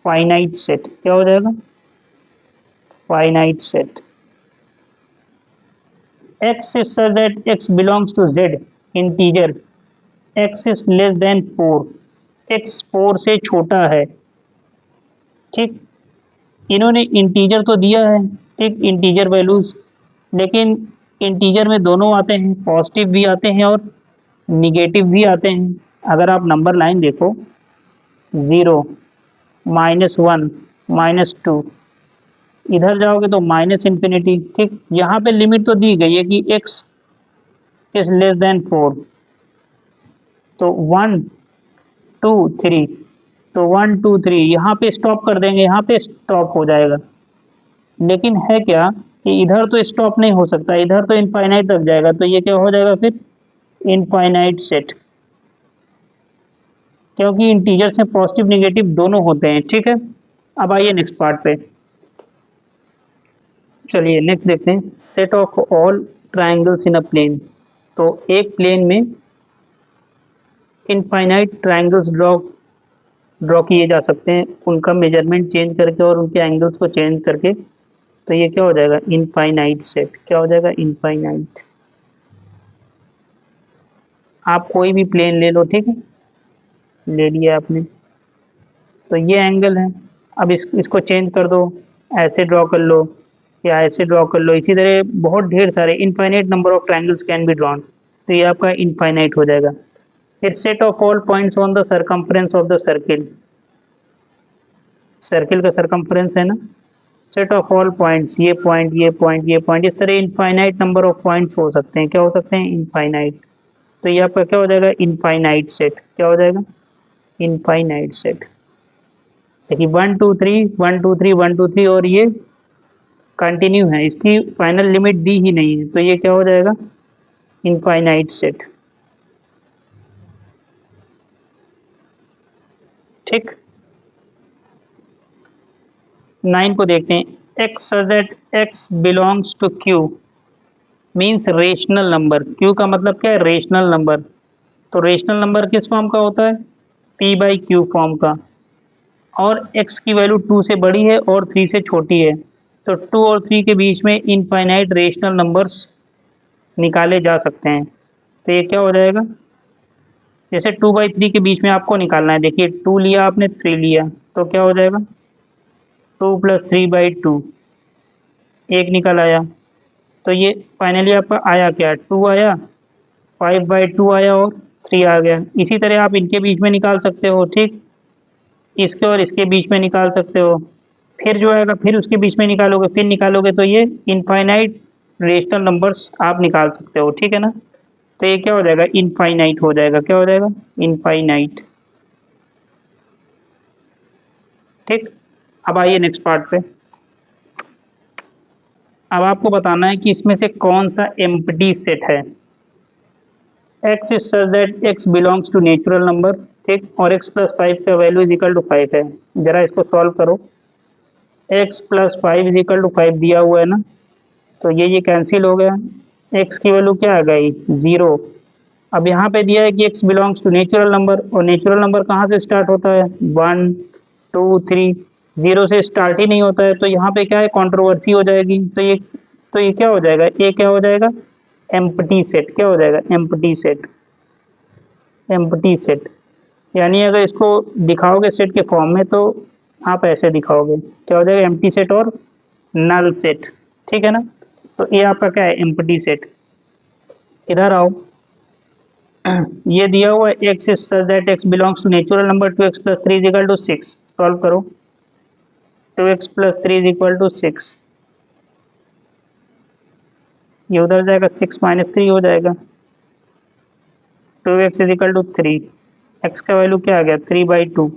Speaker 1: फाइनाइट सेट। क्या हो जाएगा, finite set. x is such that x belongs to z integer, x is less than 4, x 4 से छोटा है। ठीक, इन्होंने इंटीजर तो दिया है, ठीक, इंटीजर वैल्यूज, लेकिन इंटीजर में दोनों आते हैं, पॉजिटिव भी आते हैं और निगेटिव भी आते हैं। अगर आप नंबर लाइन देखो, 0 -1 -2, इधर जाओगे तो माइनस इन्फिनिटी। ठीक, यहाँ पे लिमिट तो दी गई है कि x इज लेस देन 4, तो 1 2 3, तो 1 2 3 यहाँ पे स्टॉप कर देंगे, यहाँ पे स्टॉप हो जाएगा। लेकिन है क्या कि इधर तो स्टॉप नहीं हो सकता, इधर तो इनफाइनाइट तक जाएगा। तो ये क्या हो जाएगा फिर, इनफाइनाइट सेट, क्योंकि इंटीजर्स में पॉजिटिव निगेटिव दोनों होते हैं। ठीक है, अब आइए नेक्स्ट पार्ट पे। चलिए नेक्स्ट देखते हैं, set of all triangles in a plane. तो एक प्लेन में इनफाइनाइट ट्राइंगल्स ड्रॉ किए जा सकते हैं, उनका मेजरमेंट चेंज करके और उनके एंगल्स को चेंज करके। तो ये क्या हो जाएगा, इनफाइनाइट सेट। क्या हो जाएगा, इनफाइनाइट। आप कोई भी प्लेन ले लो, ठीक है, ले लिया आपने, तो ये एंगल है। अब इसको चेंज कर दो, ऐसे ड्रॉ कर लो या ऐसे ड्रॉ कर लो। इसी तरह बहुत ढेर सारे infinite number of triangles can be drawn. तो ये आपका इनफाइनाइट हो जाएगा। फिर set of all points on the circumference of the circle, circle का सरकमफ्रेंस है ना, सेट ऑफ ऑल पॉइंट्स, ये पॉइंट ये पॉइंट ये पॉइंट, इस तरह इनफाइनाइट नंबर ऑफ पॉइंट्स हो सकते हैं। क्या हो सकते हैं, इनफाइनाइट। तो ये आपका क्या हो जाएगा, इनफाइनाइट सेट। क्या हो जाएगा, इनफाइनाइट सेट। देखिए 1 2 3 1 2 3 1 2 3, और ये कंटिन्यू है, इसकी फाइनल लिमिट दी ही नहीं है। तो ये क्या हो जाएगा, इनफाइनाइट सेट। ठीक, 9 को देखते हैं, x such that x belongs to q means rational number. q का मतलब क्या है, रेशनल नंबर। तो रेशनल नंबर किस फॉर्म का होता है, p/q फॉर्म का। और x की वैल्यू 2 से बड़ी है और 3 से छोटी है। तो 2 और 3 के बीच में इनफाइनाइट रेशनल नंबर्स निकाले जा सकते हैं। तो ये क्या हो जाएगा, जैसे 2/3 के बीच में आपको निकालना है। देखिए 2 लिया आपने, 3 लिया, तो क्या हो जाएगा, 2 + 3/2, एक निकल आया। तो ये फाइनली आपका आया क्या, 2 आया, 5/2 आया और 3 आ गया। इसी तरह आप इनके बीच में निकाल सकते हो। ठीक, इसके और इसके बीच में निकाल सकते हो। फिर जो आएगा फिर उसके बीच में निकालोगे, फिर निकालोगे, तो ये इनफाइनाइट रेशनल नंबर्स आप निकाल सकते हो। ठीक है ना, तो ये क्या हो जाएगा, इनफाइनाइट हो जाएगा। क्या हो जाएगा, इनफाइनाइट। ठीक, अब आइए नेक्स्ट पार्ट पे। अब आपको बताना है कि इसमें से कौन सा एम्प्टी सेट है। x is such that x belongs to natural number, ठीक, और x प्लस 5 का वैल्यू इज इक्वल टू 5 है। जरा इसको सॉल्व करो। x plus 5 is equal to 5 दिया हुआ है ना, तो ये कैंसिल हो गया। x की वैल्यू क्या आ गई, 0। अब यहाँ पे दिया है कि x belongs to natural number, और नेचुरल नंबर कहाँ से स्टार्ट होता है, 1 2 3, 0 से स्टार्ट ही नहीं होता है। तो यहाँ पे क्या है, कंट्रोवर्सी हो जाएगी। तो ये क्या हो जाएगा, ये क्या हो जाएगा, एम्प्टी सेट। क्या हो जाएगा, एम्प्टी सेट। एम्प्टी सेट यानी अगर इसको दिखाओगे सेट के फॉर्म में तो आप ऐसे दिखाओगे, क्या हो जाएगा, एम्प्टी सेट और नल सेट। ठीक है ना, तो ये आपका क्या है, एम्प्टी सेट। इधर आओ, ये दिया हुआ है x is such that x belongs to natural number 2x plus 3 is equal to 6। Solve करो, 2x plus 3 is equal to 6। ये उधर जाएगा, 6 माइनस 3 हो जाएगा। 2x is equal to 3, x का वैल्यू क्या आ गया, 3/2।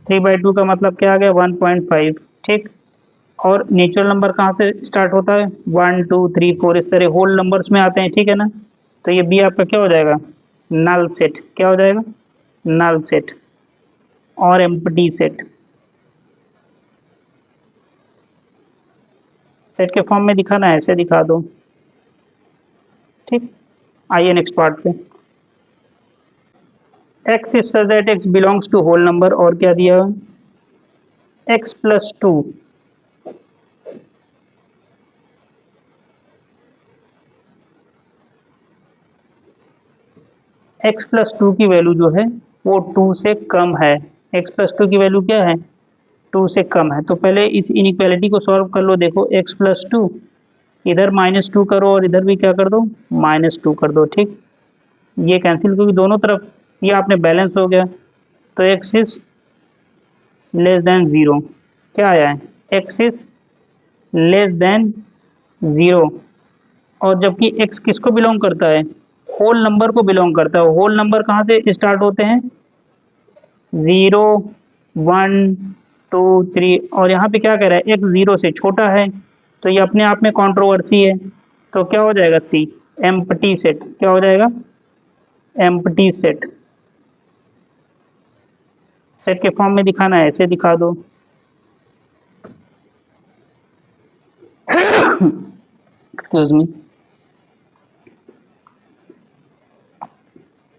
Speaker 1: 3/2 का मतलब क्या आ गया, 1.5। ठीक, और नेचुरल नंबर कहाँ से स्टार्ट होता है, 1 2 3 4 इस तरह होल नंबर्स में आते हैं। ठीक है ना, तो ये बी आपका क्या हो जाएगा, नल सेट। क्या हो जाएगा, नल सेट और एम्प्टी सेट। सेट के फॉर्म में दिखाना है, ऐसे दिखा दो। ठीक, आइए नेक्स्ट पार्ट पे। x is such that x belongs to whole number, और क्या दिया, x प्लस 2। x प्लस 2 की वैल्यू जो है वो 2 से कम है। x प्लस 2 की वैल्यू क्या है, 2 से कम है। तो पहले इस इनइक्वालिटी को सॉल्व कर लो। देखो x प्लस 2, इधर -2 करो और इधर भी क्या कर दो, -2 कर दो। ठीक, ये कैंसिल, क्योंकि दोनों तरफ ये आपने बैलेंस हो गया। तो x इज लेस देन 0। क्या आया है, x इज लेस देन 0। और जबकि x किसको बिलोंग करता है, होल नंबर को बिलोंग करता है। होल नंबर कहाँ से स्टार्ट होते हैं, 0 1 2 3, और यहाँ पे क्या कह रहा है, x 0 से छोटा है, तो ये अपने आप में कंट्रोवर्सी है। तो क्या हो जाएगा, सी, एम्प्टी सेट। क्या हो जाएगा, एम्प्टी सेट। सेट के फॉर्म में दिखाना है, ऐसे दिखा दो। Excuse me.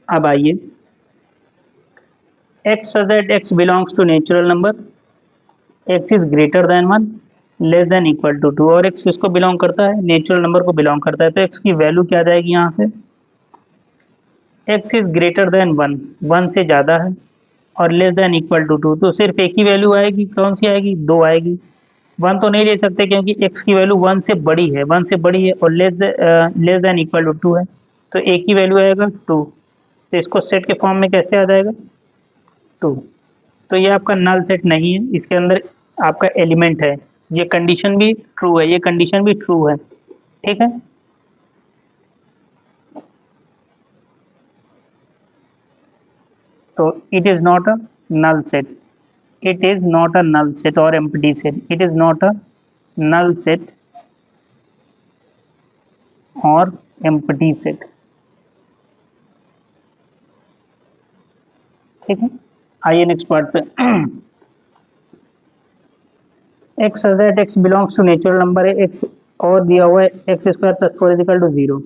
Speaker 1: अब आइए, x such that x belongs to natural number, x is greater than 1 less than equal to 2, और x किसको बिलोंग करता है, नेचुरल नंबर को बिलोंग करता है। तो x की वैल्यू क्या आ जाएगी यहाँ से, x इज ग्रेटर देन 1, 1 से ज़्यादा है, और लेस देन इक्वल टू 2, तो सिर्फ एक ही वैल्यू आएगी। कौन सी आएगी, 2 आएगी। 1 तो नहीं ले सकते क्योंकि x की वैल्यू 1 से बड़ी है, 1 से बड़ी है, और लेस देन इक्वल टू 2 है, तो एक ही वैल्यू आएगा 2। तो इसको सेट के फॉर्म में कैसे आ जाएगा, 2। तो ये आपका नल सेट नहीं है, इसके अंदर आपका एलिमेंट है। ये कंडीशन भी ट्रू है, ये कंडीशन भी ट्रू है। ठीक है, तो it is not a null set. It is not a null set और empty set. It is not a null set और एम्प्टी सेट। ठीक है, आइए नेक्स्ट पार्ट पे। x such that x belongs to natural number है, x और दिया हुआ है x square plus 4 is equal to 0।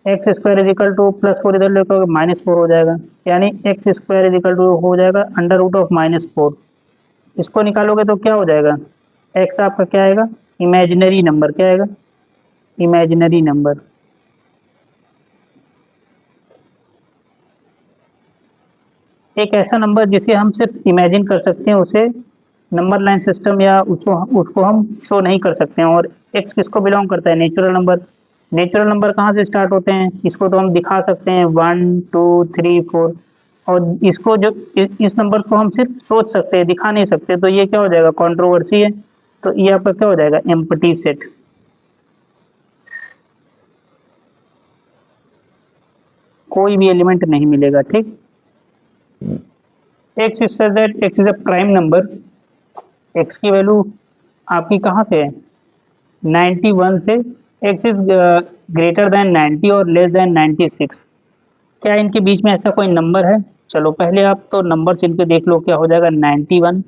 Speaker 1: X square is equal to plus 4 इधर लेकर -4 हो जाएगा, यानी x square is equal to हो जाएगा अंडर रूट ऑफ -4। इसको निकालोगे तो क्या हो जाएगा, एक्स आपका क्या आएगा, इमेजिनरी नंबर। क्या आएगा, इमेजिनरी नंबर। एक ऐसा नंबर जिसे हम सिर्फ इमेजिन कर सकते हैं, उसे नंबर लाइन सिस्टम या उसको हम शो नहीं कर सकते हैं। और एक्स किसको बिलोंग करता है, नेचुरल नंबर। नेचुरल नंबर कहाँ से स्टार्ट होते हैं, इसको तो हम दिखा सकते हैं 1 2 3 4, और इसको जो इस नंबर को हम सिर्फ सोच सकते हैं, दिखा नहीं सकते। तो ये क्या हो जाएगा, कंट्रोवर्सी है। तो ये आपका क्या हो जाएगा, एम्प्टी सेट। कोई भी एलिमेंट नहीं मिलेगा। ठीक, x is such that X is a prime number. X की वैल्यू आपकी कहाँ से है, 91 से। एक्स इज ग्रेटर देन 90 और लेस देन 96। क्या इनके बीच में ऐसा कोई नंबर है, चलो पहले आप तो नंबर्स इनके देख लो, क्या हो जाएगा 91,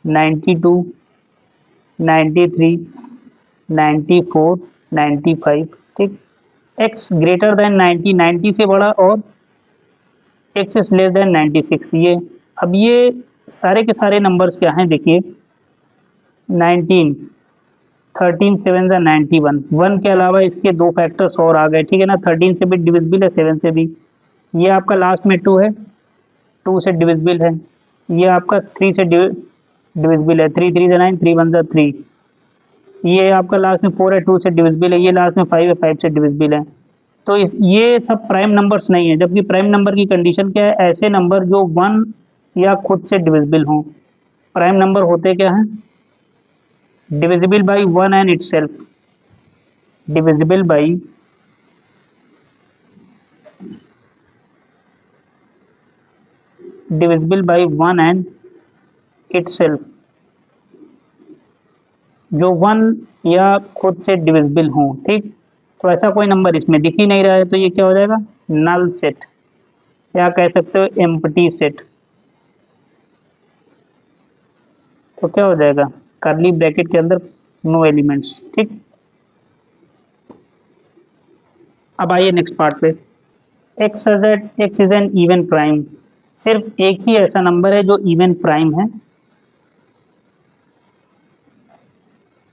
Speaker 1: 92, 93, 94, 95। ठीक, x ग्रेटर देन 90, 90 से बड़ा, और x इज लेस देन 96। ये अब ये सारे के सारे नंबर्स क्या हैं देखिए, 19, 13 7 ज़ा 91, 1 के अलावा इसके दो फैक्टर्स और आ गए, ठीक है ना। 13 से भी डिविजिबल है, 7 से भी। ये आपका लास्ट में 2 है, 2 से डिविजिबल है। ये आपका 3 से डिविजिबल है, 3 3 ज़ा 9, 3 1 ज़ा 3। ये आपका लास्ट में 4 है, 2 से डिविजिबल है। ये लास्ट में 5 है, 5 से डिविजिबल है। तो इस ये सब प्राइम नंबर्स नहीं है, जबकि प्राइम नंबर की कंडीशन क्या है, ऐसे नंबर जो 1 या खुद से डिविजिबल हों। प्राइम नंबर होते क्या हैं, divisible by 1 and itself, divisible by divisible by 1 and itself, जो 1 या खुद से डिविजिबल हों। ठीक, तो ऐसा कोई नंबर इसमें दिख ही नहीं रहा है, तो ये क्या हो जाएगा, नल सेट, या कह सकते हो एम्प्टी सेट। तो क्या हो जाएगा, कर्ली ब्रैकेट के अंदर नो एलिमेंट्स। ठीक, अब आइए नेक्स्ट पार्ट पे। X that X is an even prime, सिर्फ एक ही ऐसा नंबर है जो इवन प्राइम है।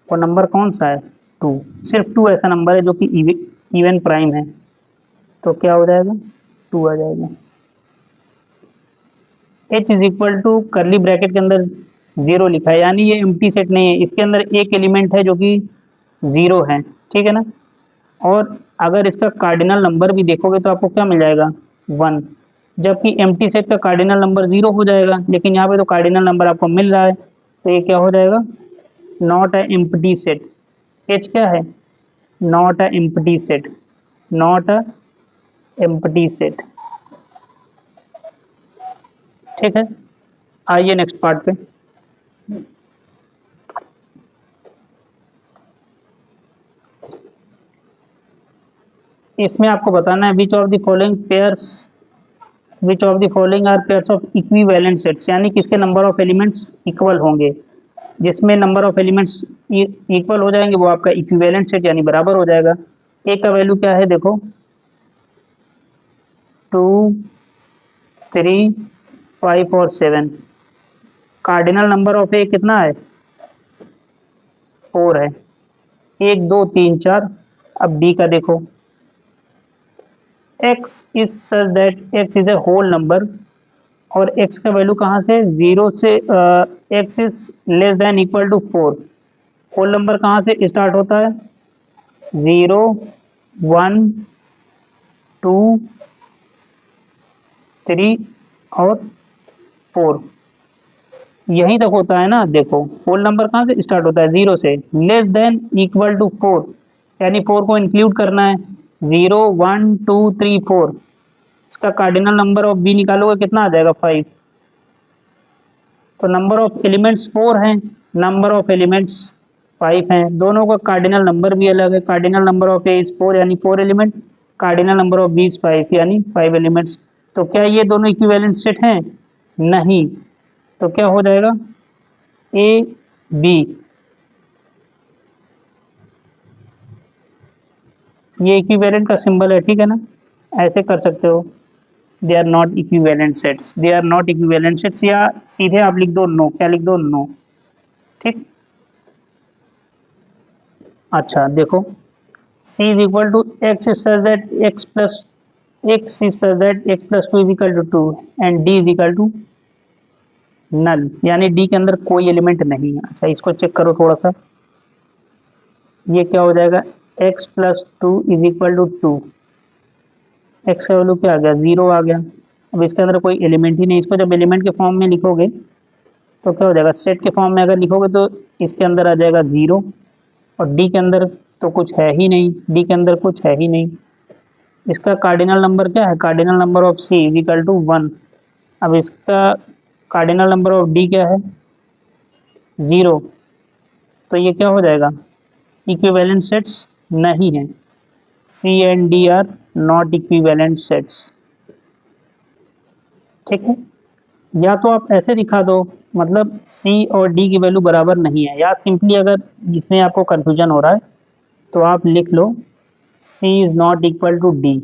Speaker 1: वो नंबर कौन सा है, 2। सिर्फ 2 ऐसा नंबर है जो कि इवन प्राइम है। तो क्या हो जाएगा, 2 आ जाएगा। h is equal to curly bracket के अंदर 0 लिखा है, यानी ये एम्प्टी सेट नहीं है, इसके अंदर एक एलिमेंट है जो कि 0 है। ठीक है ना। और अगर इसका कार्डिनल नंबर भी देखोगे तो आपको क्या मिल जाएगा, 1, जबकि एम्प्टी सेट का कार्डिनल नंबर 0 हो जाएगा। लेकिन यहाँ पे तो कार्डिनल नंबर आपको मिल रहा है, तो ये क्या हो जाएगा, not a empty set. h क्या है, not a empty set, not a empty set. ठीक है, आइए नेक्स्ट पार्ट पे। इसमें आपको बताना है which of the following pairs, which of the following are pairs of equivalent sets, यानी किसके नंबर ऑफ एलिमेंट्स इक्वल होंगे। जिसमें नंबर ऑफ एलिमेंट्स इक्वल हो जाएंगे वो आपका इक्विवेलेंट सेट यानी बराबर हो जाएगा। ए का वैल्यू क्या है देखो, 2, 3, 5 और 7। कार्डिनल नंबर ऑफ ए कितना है, 4 है। 1 2 3 4। अब बी का देखो, x is such that x is a whole number, और x का वैल्यू कहाँ से, 0 से, x is less than equal to 4। Whole number कहाँ से स्टार्ट होता है, 0, 1, 2, 3 और 4, यहीं तक होता है ना। देखो होल नंबर कहाँ से स्टार्ट होता है, 0 से, लेस देन इक्वल टू 4, यानी 4 को इंक्लूड करना है। 0 1 2 3 4, इसका कार्डिनल नंबर ऑफ बी निकालोगे कितना आ जाएगा, 5। तो नंबर ऑफ एलिमेंट्स 4 हैं, नंबर ऑफ एलिमेंट्स 5 हैं, दोनों का कार्डिनल नंबर भी अलग है। Cardinal number of A is 4 यानी 4 element, cardinal number of B is 5 यानी 5 एलिमेंट्स। तो क्या ये दोनों इक्विवेलेंट सेट हैं, नहीं। तो क्या हो जाएगा, ए बी, ये इक्विवेलेंट का सिंबल है, ठीक है ना। ऐसे कर सकते हो, they are not equivalent sets, they are not equivalent sets, या सीधे आप लिख दो नो, क्या लिख दो, नो। ठीक, अच्छा देखो, c is equal to X is such that X plus X is such that X plus 2 is equal to 2 and d is equal to null, यानी d के अंदर कोई एलिमेंट नहीं है। अच्छा इसको चेक करो थोड़ा सा, ये क्या हो जाएगा, x plus 2 is equal to 2, X का वैल्यू क्या आ गया, 0 आ गया। अब इसके अंदर कोई एलिमेंट ही नहीं, इसको जब एलिमेंट के फॉर्म में लिखोगे तो क्या हो जाएगा, सेट के फॉर्म में अगर लिखोगे तो इसके अंदर आ जाएगा 0, और डी के अंदर तो कुछ है ही नहीं, डी के अंदर कुछ है ही नहीं। इसका कार्डिनल नंबर क्या है, cardinal number of C is equal to 1। अब इसका कार्डिनल नंबर ऑफ डी क्या है, 0। तो ये क्या हो जाएगा, इक्विवेलेंट सेट्स नहीं है, C and D are not equivalent sets. ठीक है। या तो आप ऐसे दिखा दो, मतलब सी और डी की वैल्यू बराबर नहीं है, या सिंपली अगर इसमें आपको कंफ्यूजन हो रहा है तो आप लिख लो C is not equal to D.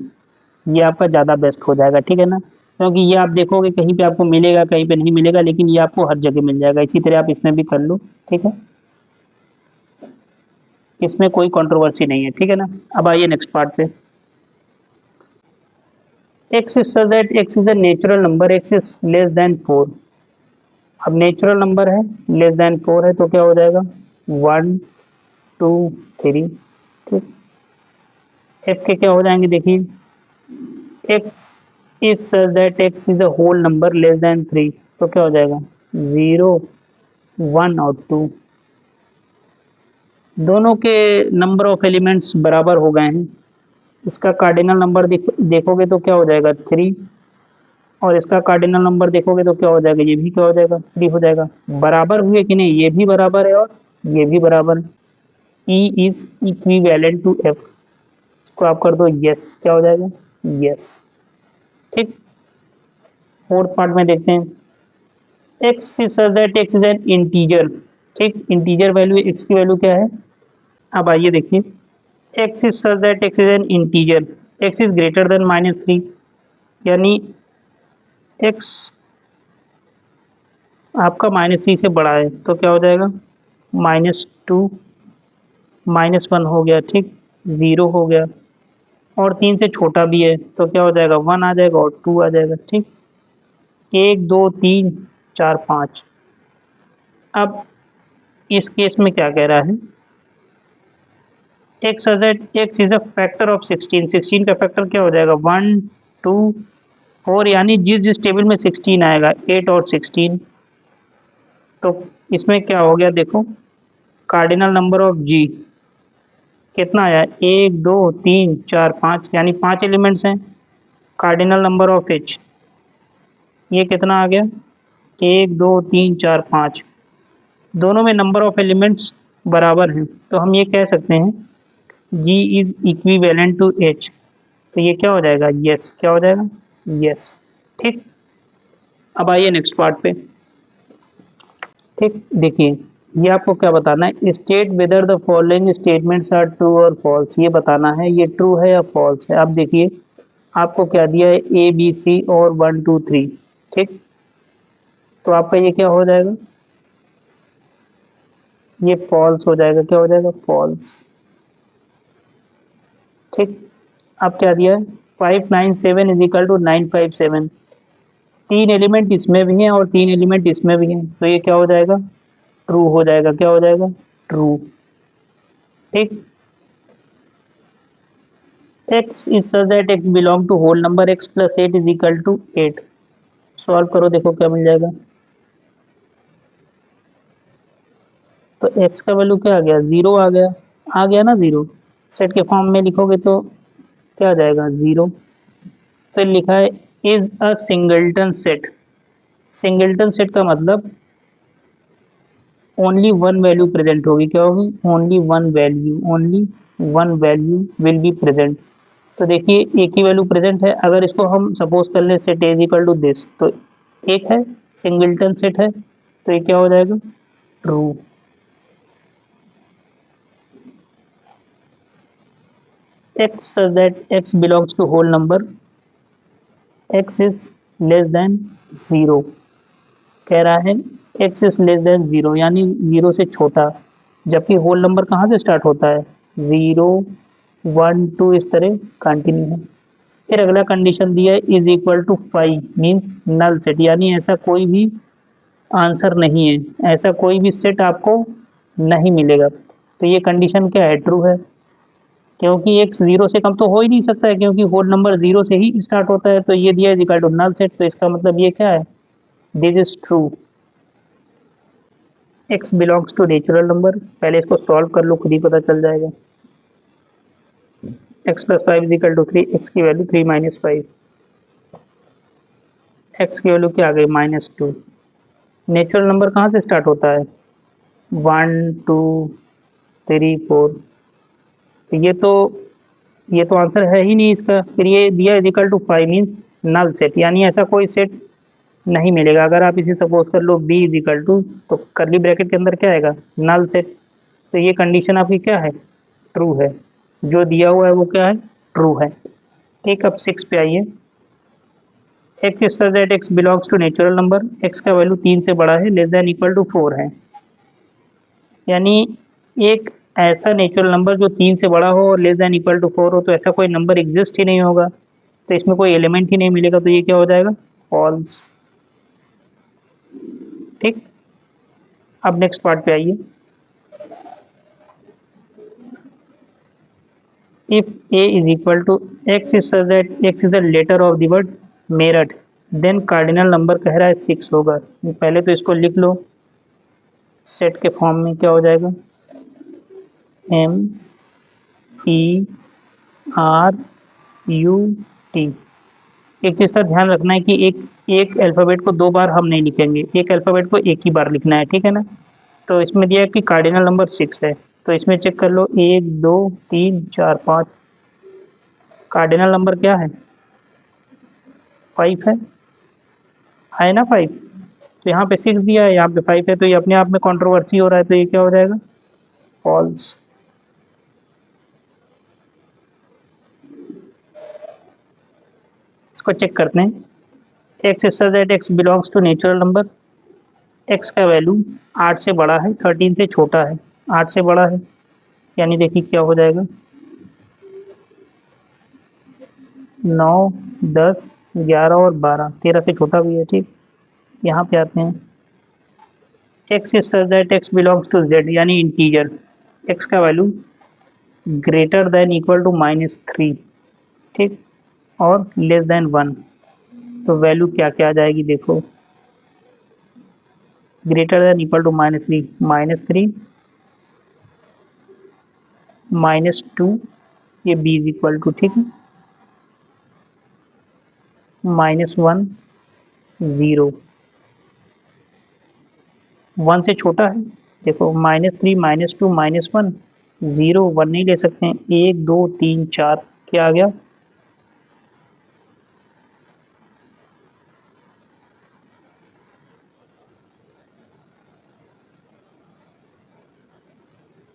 Speaker 1: ये आपका ज़्यादा बेस्ट हो जाएगा, ठीक है ना, क्योंकि ये आप देखोगे कहीं पे आपको मिलेगा कहीं पे नहीं मिलेगा, लेकिन ये आपको हर जगह मिल जाएगा। इसी तरह आप इसमें भी कर लो, ठीक है, इसमें कोई कंट्रोवर्सी नहीं है, ठीक है ना। अब आइए नेक्स्ट पार्ट पे। x is such that x is a natural number, x is less than 4। अब नेचुरल नंबर है, लेस देन 4 है, तो क्या हो जाएगा 1 2 3, ठीक। f के क्या हो जाएंगे देखिए, x is such that x is a whole number less than 3, तो क्या हो जाएगा 0 1 और 2। दोनों के नंबर ऑफ एलिमेंट्स बराबर हो गए हैं। इसका कार्डिनल नंबर देखोगे तो क्या हो जाएगा 3, और इसका कार्डिनल नंबर देखोगे तो क्या हो जाएगा, ये भी क्या हो जाएगा 3 हो जाएगा। बराबर हुए कि नहीं, ये भी बराबर है और ये भी बराबर। E is equivalent to F, इसको आप कर दो यस, क्या हो जाएगा यस, ठीक। फोर्थ पार्ट में देखते हैं, x is such that x is an integer, ठीक। इंटीजर वैल्यू x की वैल्यू क्या है, अब आइए देखिए, x is such that x is an integer, x is greater then -3, यानी x आपका -3 से बड़ा है, तो क्या हो जाएगा -2 -1 हो गया, ठीक, 0 हो गया, और 3 से छोटा भी है तो क्या हो जाएगा 1 आ जाएगा और 2 आ जाएगा, ठीक। 1 2 3 4 5। अब इस केस में क्या कह रहा है, x is a factor of 16, 16 का फैक्टर क्या हो जाएगा 1 2 4, यानी जिस जिस टेबल में 16 आएगा 8 और 16, तो इसमें क्या हो गया देखो, कार्डिनल नंबर ऑफ जी कितना आया 1 2 3 4 5, यानी 5 एलिमेंट्स हैं। कार्डिनल नंबर ऑफ एच ये कितना आ गया 1 2 3 4 5, दोनों में नंबर ऑफ एलिमेंट्स बराबर हैं, तो हम ये कह सकते हैं G is equivalent to H, तो ये क्या हो जाएगा यस, क्या हो जाएगा यस, ठीक। अब आइए नेक्स्ट पार्ट पे, ठीक। देखिए ये आपको क्या बताना है, state whether the following statements are true और फॉल्स, ये बताना है ये ट्रू है या फॉल्स है। अब देखिए आपको क्या दिया है ए बी सी और 1 2 3, ठीक, तो आपका ये क्या हो जाएगा, ये फॉल्स हो जाएगा, क्या हो जाएगा फॉल्स, ठीक। अब क्या दिया है 597 इज इक्वल टू 957, 3 एलिमेंट इसमें भी हैं और 3 एलिमेंट इसमें भी हैं, तो ये क्या हो जाएगा ट्रू हो जाएगा, क्या हो जाएगा ट्रू, ठीक। x is such that x belong to whole number x plus 8 is equal to 8, solve करो देखो क्या मिल जाएगा, तो x का वैल्यू क्या आ गया 0 आ गया ना 0, सेट के फॉर्म में लिखोगे तो क्या आ जाएगा 0। फिर लिखा है is a singleton set, singleton set का मतलब ओनली वन वैल्यू प्रेजेंट होगी, क्या होगी only one value will be present. तो देखिए एक ही वैल्यू प्रेजेंट है, अगर इसको हम सपोज कर ले set is equal to this, तो एक है सिंगल्टन सेट है, तो ये क्या हो जाएगा true. x such that x belongs to whole number x is less than 0, कह रहा है x is less than 0 यानी 0 से छोटा, जबकि होल नंबर कहाँ से स्टार्ट होता है 0 1 2 इस तरह कंटिन्यू है। फिर अगला कंडीशन दिया है is equal to 5 means null set, यानी ऐसा कोई भी आंसर नहीं है, ऐसा कोई भी सेट आपको नहीं मिलेगा, तो ये कंडीशन क्या है ट्रू है, क्योंकि x 0 से कम तो हो ही नहीं सकता है, क्योंकि होल नंबर 0 से ही स्टार्ट होता है, तो ये दिया है इक्वल टू नल सेट, तो इसका मतलब ये क्या है this is true. x belongs to natural number, पहले इसको सॉल्व कर लो खुद ही पता चल जाएगा। x plus 5 is equal to 3, x की वैल्यू 3 माइनस 5, x की वैल्यू क्या आ गई -2। नेचुरल नंबर कहाँ से स्टार्ट होता है 1 2 3 4, तो ये तो आंसर है ही नहीं इसका। फिर ये दिया is equal to 5 means null set, यानी ऐसा कोई सेट नहीं मिलेगा। अगर आप इसे सपोज कर लो b इज इक्वल टू, तो करली ब्रैकेट के अंदर क्या आएगा, नल सेट। तो ये कंडीशन आपकी क्या है, ट्रू है। जो दिया हुआ है वो क्या है, ट्रू है। ठीक, अब 6 पे आइए। X is such that x belongs to natural number, x का वैल्यू 3 से बड़ा है, लेस देन इक्वल टू 4 है। यानी एक ऐसा नेचुरल नंबर जो 3 से बड़ा हो और लेस देन इक्वल टू 4 हो, तो ऐसा कोई नंबर एग्जिस्ट ही नहीं होगा, तो इसमें कोई एलिमेंट ही नहीं मिलेगा, तो ये क्या हो जाएगा, फॉल्स। ठीक, अब नेक्स्ट पार्ट पे आइए। If a is equal to x is such that x is a letter of the word Meerut, then cardinal number कह रहा है 6 होगा। पहले तो इसको लिख लो सेट के फॉर्म में, क्या हो जाएगा, m e r u t। एक चीज़ का ध्यान रखना है कि एक एक अल्फ़ाबेट को दो बार हम नहीं लिखेंगे, एक अल्फ़ाबेट को एक ही बार लिखना है, ठीक है ना। तो इसमें दिया है कि कार्डिनल नंबर 6 है, तो इसमें चेक कर लो 1 2 3 4 5। कार्डिनल नंबर क्या है, 5 है ना 5। तो यहाँ पे 6 दिया है, यहाँ पे 5 है, तो ये अपने आप में कंट्रोवर्सी हो रहा है, तो ये क्या हो जाएगा, फॉल्स। इसको चेक करते हैं। X is such that x belongs to natural number, x का वैल्यू 8 से बड़ा है, 13 से छोटा है, 8 से बड़ा है, यानी देखिए क्या हो जाएगा, 9 10 11 और 12, 13 से छोटा भी है। ठीक, यहाँ पे आते हैं। X is such that x belongs to Z, यानी इंटीजर, एक्स का value greater than equal to -3, ठीक, और लेस देन 1। तो वैल्यू क्या क्या आ जाएगी, देखो, ग्रेटर देन इक्वल टू -3, -3 -2, ये b इज इक्वल टू, ठीक है, -1 0, 1 से छोटा है, देखो -3 -2 -1 0, 1 नहीं ले सकते हैं, 1 2 3 4, क्या आ गया,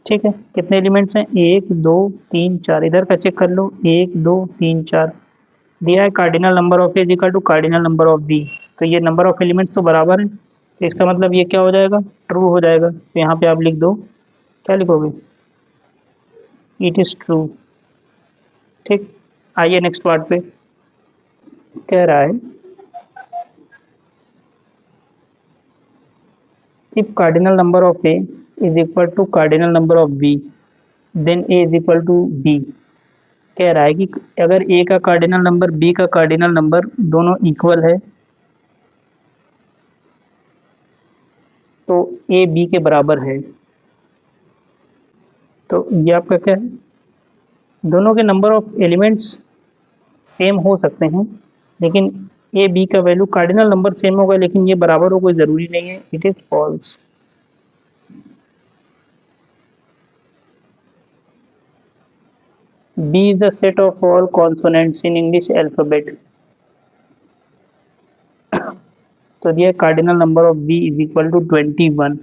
Speaker 1: ठीक है। कितने एलिमेंट्स हैं, 1 2 3 4, इधर का चेक कर लो, 1 2 3 4। दिया है cardinal number of A is equal to cardinal number of B, तो ये नंबर ऑफ एलिमेंट्स तो बराबर है, तो इसका मतलब ये क्या हो जाएगा, ट्रू हो जाएगा। तो यहाँ पे आप लिख दो, क्या लिखोगे, इट इज ट्रू। ठीक, आइए नेक्स्ट पार्ट पे। कह रहा है if cardinal number of A is equal to cardinal number of B, then A is equal to B. कह रहा है कि अगर ए का कार्डिनल नंबर बी का कार्डिनल नंबर दोनों इक्वल है, तो ए बी के बराबर है। तो ये आपका क्या है, दोनों के नंबर ऑफ एलिमेंट्स सेम हो सकते हैं, लेकिन ए बी का वैल्यू कार्डिनल नंबर सेम होगा, लेकिन ये बराबर हो कोई ज़रूरी नहीं है, it is false. B is the set of all consonants in English alphabet। तो दिया cardinal number of B is equal to 21,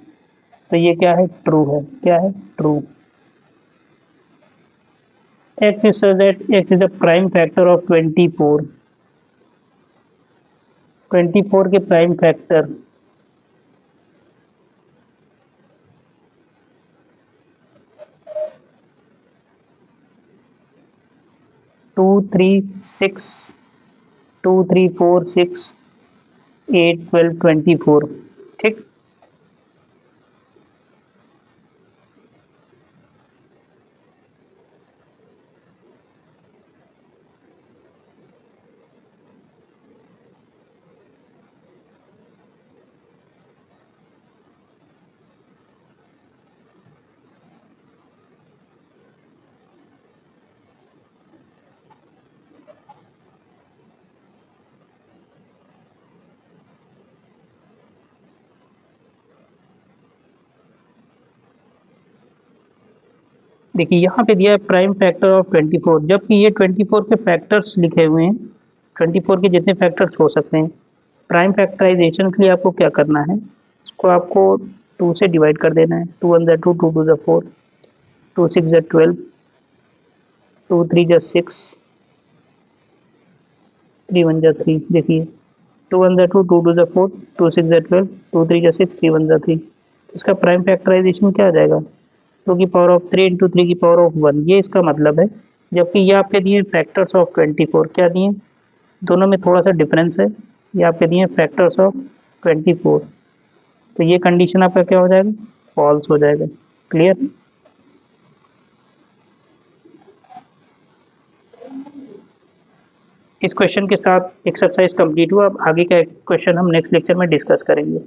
Speaker 1: तो ये क्या है, ट्रू है, क्या है, true. X is such that X is a prime factor of 24, 24 के prime factor, two three six, 2 3 4 6 8 12 24, ठीक। देखिए यहाँ पे दिया है प्राइम फैक्टर ऑफ 24, जबकि ये 24 के फैक्टर्स लिखे हुए हैं, 24 के जितने फैक्टर्स हो सकते हैं, प्राइम फैक्टराइजेशन के लिए आपको क्या करना है, इसको आपको 2 से डिवाइड कर देना है। 2 1 2, 2 2 4, 2 6 12, 2 3 6, 3 1 3। देखिए 2 1 2, 2 2 4, 2 6 12, 2 3 6, 3 1 3। इसका प्राइम फैक्टराइजेशन क्या आ जाएगा, 2 की पावर ऑफ 3 इंटू 3 की पावर ऑफ 1, ये इसका मतलब है। जबकि ये आपके दिए फैक्टर्स ऑफ 24, क्या दिए, दोनों में थोड़ा सा डिफरेंस है। ये आपके दिए फैक्टर्स ऑफ 24, तो ये कंडीशन आपका क्या हो जाएगा, फॉल्स हो जाएगा। क्लियर। इस क्वेश्चन के साथ एक्सरसाइज कंप्लीट हुआ। अब आगे का क्वेश्चन हम नेक्स्ट लेक्चर में डिस्कस करेंगे।